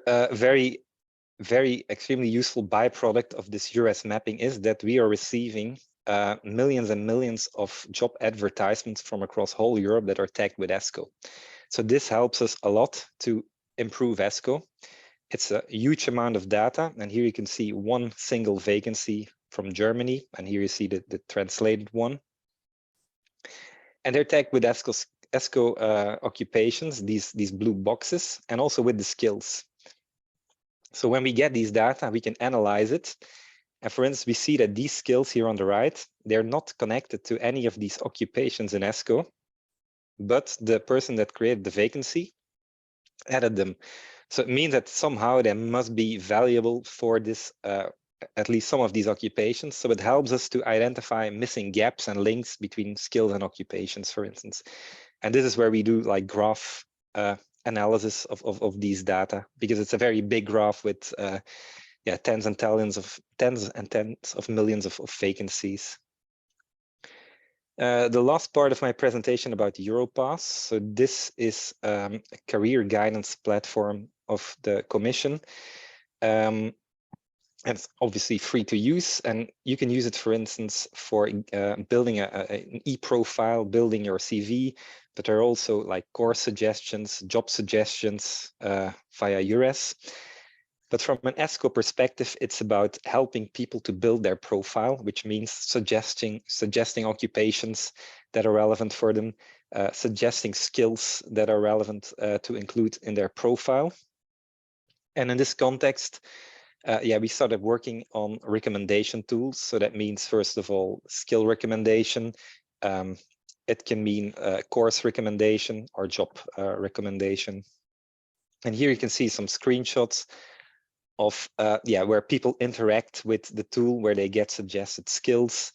very extremely useful byproduct of this US mapping is that we are receiving millions and millions of job advertisements from across whole Europe that are tagged with ESCO. So this helps us a lot to improve ESCO. It's a huge amount of data, and here you can see one single vacancy from Germany, and here you see the translated one. And they're tagged with ESCO occupations, these blue boxes, and also with the skills. So when we get these data, we can analyze it. And for instance, we see that these skills here on the right, they're not connected to any of these occupations in ESCO, but the person that created the vacancy added them. So it means that somehow they must be valuable for this, at least some of these occupations. So it helps us to identify missing gaps and links between skills and occupations, for instance. And this is where we do like graph analysis of these data, because it's a very big graph with tens and tens of millions of vacancies. The last part of my presentation about Europass. So this is a career guidance platform of the Commission. And it's obviously free to use, and you can use it, for instance, for building an e-profile, building your CV, but there are also like course suggestions, job suggestions via EURES. But from an ESCO perspective, it's about helping people to build their profile, which means suggesting occupations that are relevant for them, suggesting skills that are relevant to include in their profile. And in this context, we started working on recommendation tools. So that means, first of all, skill recommendation. It can mean course recommendation or job recommendation. And here you can see some screenshots of where people interact with the tool, where they get suggested skills.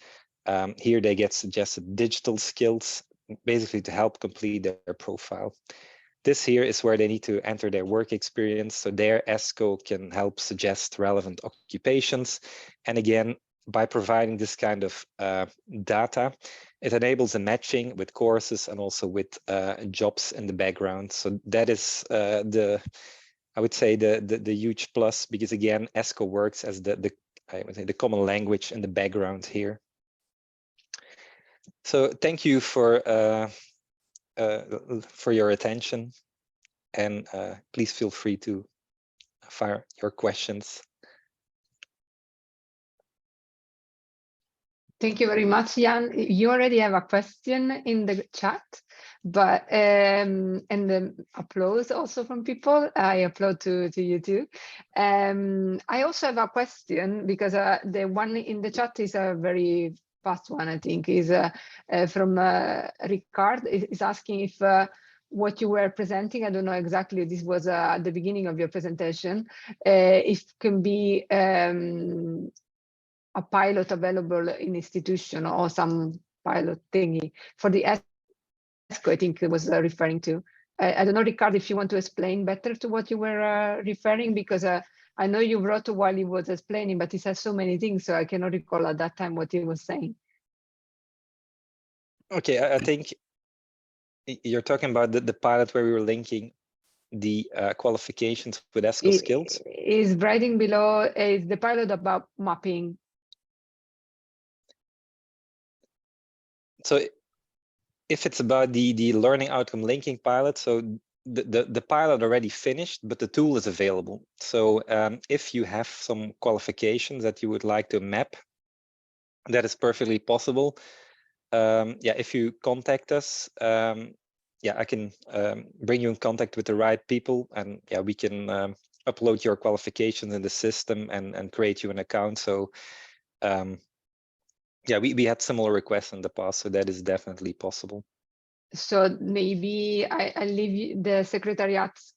Here they get suggested digital skills, basically to help complete their profile. This here is where they need to enter their work experience. So their ESCO can help suggest relevant occupations. And again, by providing this kind of data, it enables a matching with courses and also with jobs in the background. So that is I would say the huge plus, because again, ESCO works as the common language in the background here. So thank you for your attention, and please feel free to fire your questions. Thank you very much, Jan. You already have a question in the chat, but and applause also from people. I applaud to you too. I also have a question, because the one in the chat is a very fast one, I think, is from Ricard, is asking if what you were presenting, I don't know exactly, this was at the beginning of your presentation, if can be a pilot available in institution or some pilot thingy for the ESCO, I think it was referring to. I don't know, Ricard, if you want to explain better to what you were referring, because I I know you wrote while he was explaining, but he said so many things, so I cannot recall at that time what he was saying. Okay, I think you're talking about the pilot where we were linking the qualifications with ESCO skills. Is writing below is the pilot about mapping. So if it's about the learning outcome linking pilot, so the pilot already finished, but the tool is available. So if you have some qualifications that you would like to map, that is perfectly possible. Yeah, if you contact us, yeah, I can bring you in contact with the right people, and yeah, we can upload your qualifications in the system and create you an account. So yeah, we had similar requests in the past, so that is definitely possible. So maybe I leave the secretariat's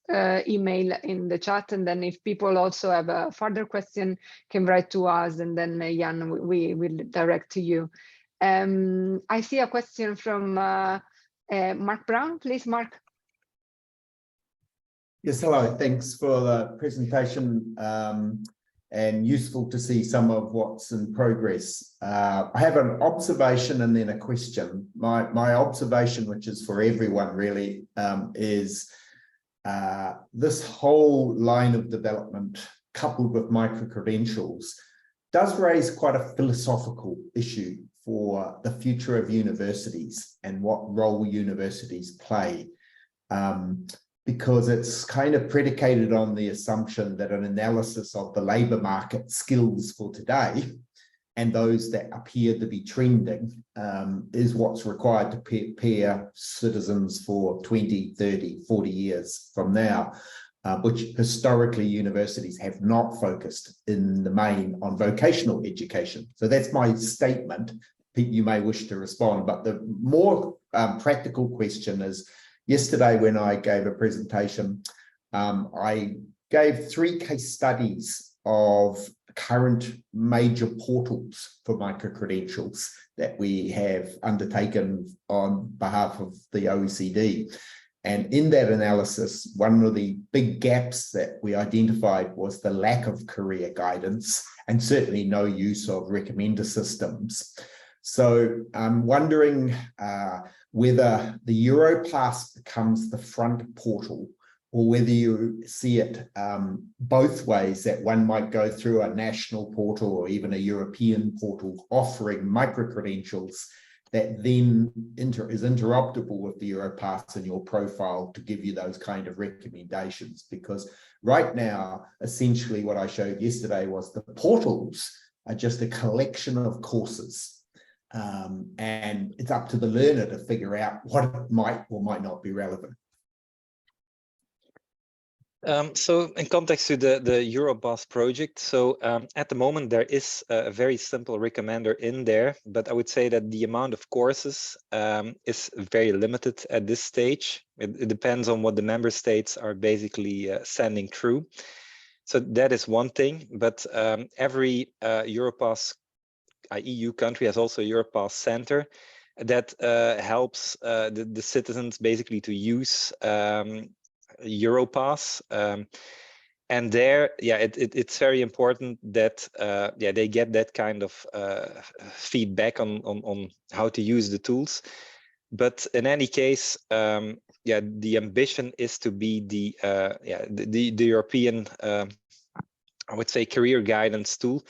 email in the chat, and then if people also have a further question, can write to us, and then Jan, we will direct to you. I see a question from Mark Brown. Please, Mark. Yes, hello. Thanks for the presentation, and useful to see some of what's in progress. I have an observation and then a question. My observation, which is for everyone really, is this whole line of development coupled with micro-credentials does raise quite a philosophical issue for the future of universities and what role universities play. Because it's kind of predicated on the assumption that an analysis of the labor market skills for today and those that appear to be trending is what's required to prepare citizens for 20, 30, 40 years from now, which historically universities have not focused in the main on vocational education. So that's my statement. Pete, you may wish to respond, but the more practical question is, yesterday, when I gave a presentation, I gave 3 case studies of current major portals for micro-credentials that we have undertaken on behalf of the OECD. And in that analysis, one of the big gaps that we identified was the lack of career guidance and certainly no use of recommender systems. So I'm wondering whether the Europass becomes the front portal, or whether you see it both ways, that one might go through a national portal or even a European portal offering micro-credentials that then is interoperable with the Europass in your profile to give you those kind of recommendations. Because right now, essentially what I showed yesterday was the portals are just a collection of courses. And it's up to the learner to figure out what might or might not be relevant. So in context to the Europass project, so at the moment there is a very simple recommender in there, but I would say that the amount of courses is very limited at this stage. It depends on what the member states are basically sending through. So that is one thing, but every Europass EU country has also a Europass center that helps the citizens basically to use Europass, and there, yeah, it's very important that yeah, they get that kind of feedback on how to use the tools. But in any case, yeah, the ambition is to be the European, I would say, career guidance tool.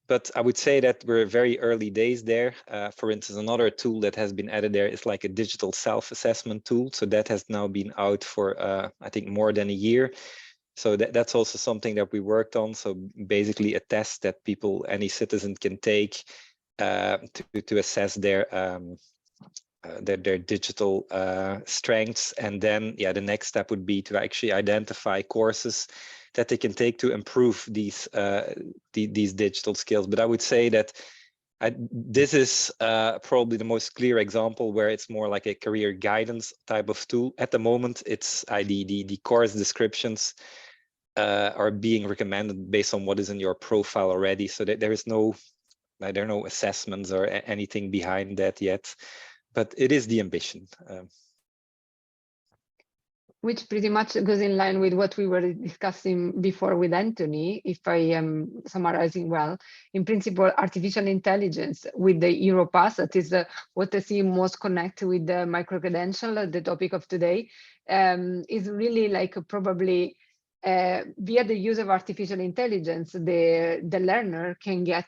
But I would say that we're very early days there. For instance, another tool that has been added there is like a digital self-assessment tool. So that has now been out for, I think, more than a year. So that's also something that we worked on. So basically a test that any citizen can take to assess their digital strengths. And then, yeah, the next step would be to actually identify courses that they can take to improve these digital skills. But I would say that this is probably the most clear example where it's more like a career guidance type of tool. At the moment, it's the course descriptions are being recommended based on what is in your profile already. So that there are no assessments or anything behind that yet. But it is the ambition. which pretty much goes in line with what we were discussing before with Anthony, if I am summarizing well. In principle, artificial intelligence with the Europass, that is what I see most connect with the microcredential, the topic of today, is really like probably via the use of artificial intelligence, the learner can get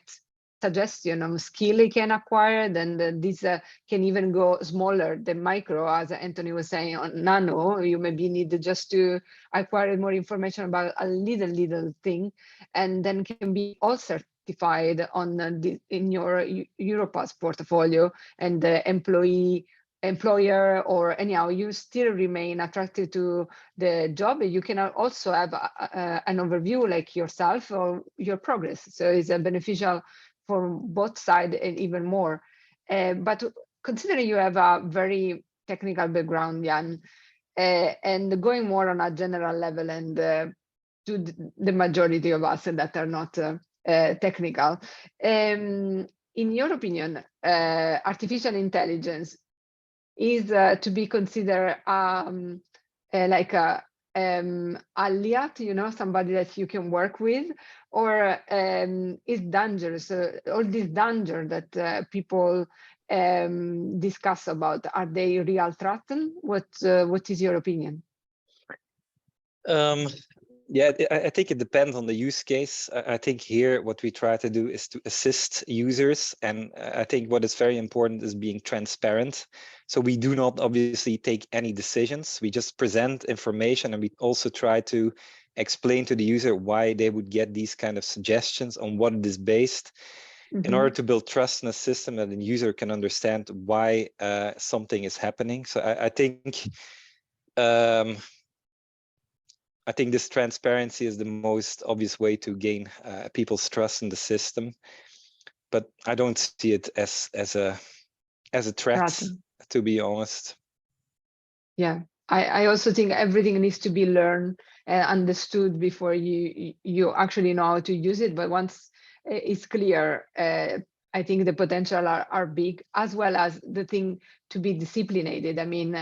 suggestion of skill he can acquire, then this can even go smaller than micro, as Anthony was saying, on nano. You maybe need just to acquire more information about a little thing, and then can be all certified on in your Europass portfolio, and the employer, or anyhow, you still remain attracted to the job. You can also have an overview like yourself or your progress. So it's a beneficial for both sides and even more. But considering you have a very technical background, Jan, and going more on a general level, and to the majority of us that are not technical, in your opinion, artificial intelligence is to be considered like a alliat, you know, somebody that you can work with, or is dangerous? All this danger that people discuss about, are they real threat? What is your opinion? Yeah, I think it depends on the use case. I think here what we try to do is to assist users. And I think what is very important is being transparent. So we do not obviously take any decisions. We just present information, and we also try to explain to the user why they would get these kind of suggestions, on what it is based, in order to build trust in a system that the user can understand why something is happening. So I think this transparency is the most obvious way to gain people's trust in the system, but I don't see it as a threat, to be honest. Yeah, I also think everything needs to be learned and understood before you actually know how to use it. But once it's clear, I think the potential are big, as well as the thing to be disciplined. I mean,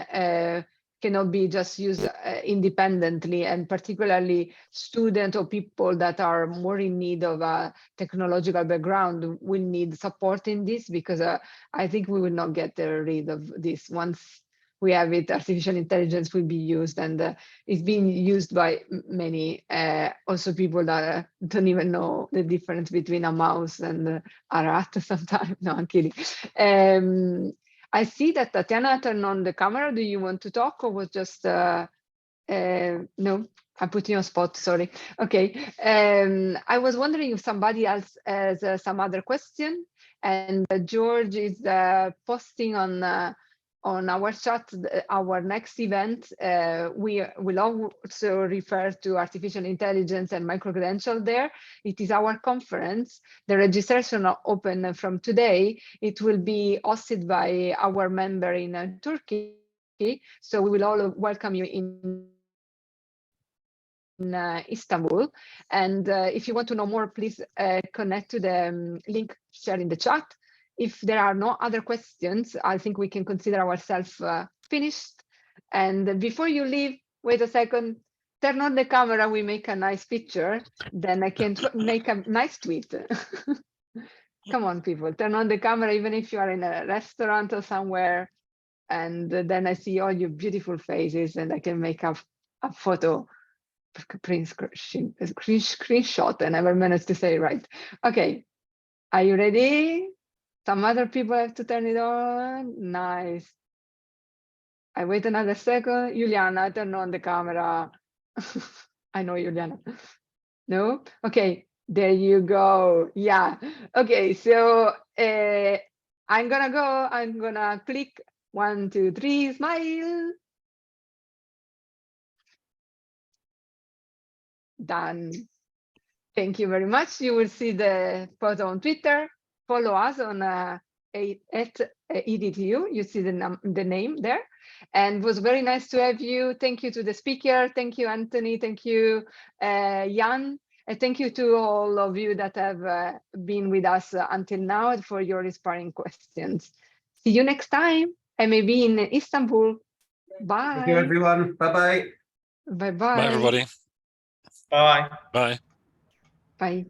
cannot be just used independently, and particularly students or people that are more in need of a technological background will need support in this, because I think we will not get rid of this. Once we have it, artificial intelligence will be used, and it's being used by many, also people that don't even know the difference between a mouse and a rat sometimes. No, I'm kidding. I see that Tatiana turned on the camera. Do you want to talk, or was just, no, I put you on spot, sorry. Okay, I was wondering if somebody else has some other question, and George is posting on our chat our next event. We will also refer to artificial intelligence and microcredential there. It is our conference. The registration are open from today. It will be hosted by our member in Turkey. So we will all welcome you in Istanbul. And if you want to know more, please connect to the link shared in the chat. If there are no other questions, I think we can consider ourselves finished. And before you leave, wait a second, turn on the camera, we make a nice picture, then I can make a nice tweet. Come on, people, turn on the camera, even if you are in a restaurant or somewhere, and then I see all your beautiful faces, and I can make a photo, screenshot, I never managed to say it right. Okay, are you ready? Some other people have to turn it on. Nice. I wait another second. Juliana, turn on the camera. I know Juliana. No? Okay, there you go. Yeah. Okay, so I'm gonna click 1, 2, 3, smile. Done. Thank you very much. You will see the photo on Twitter. Follow us on at EDTU. You see the name there. And it was very nice to have you. Thank you to the speaker. Thank you, Anthony. Thank you, Jan. And thank you to all of you that have been with us until now for your inspiring questions. See you next time, and maybe in Istanbul. Bye. Thank you, everyone. Bye-bye. Bye-bye. Bye, everybody. Bye. Bye. Bye.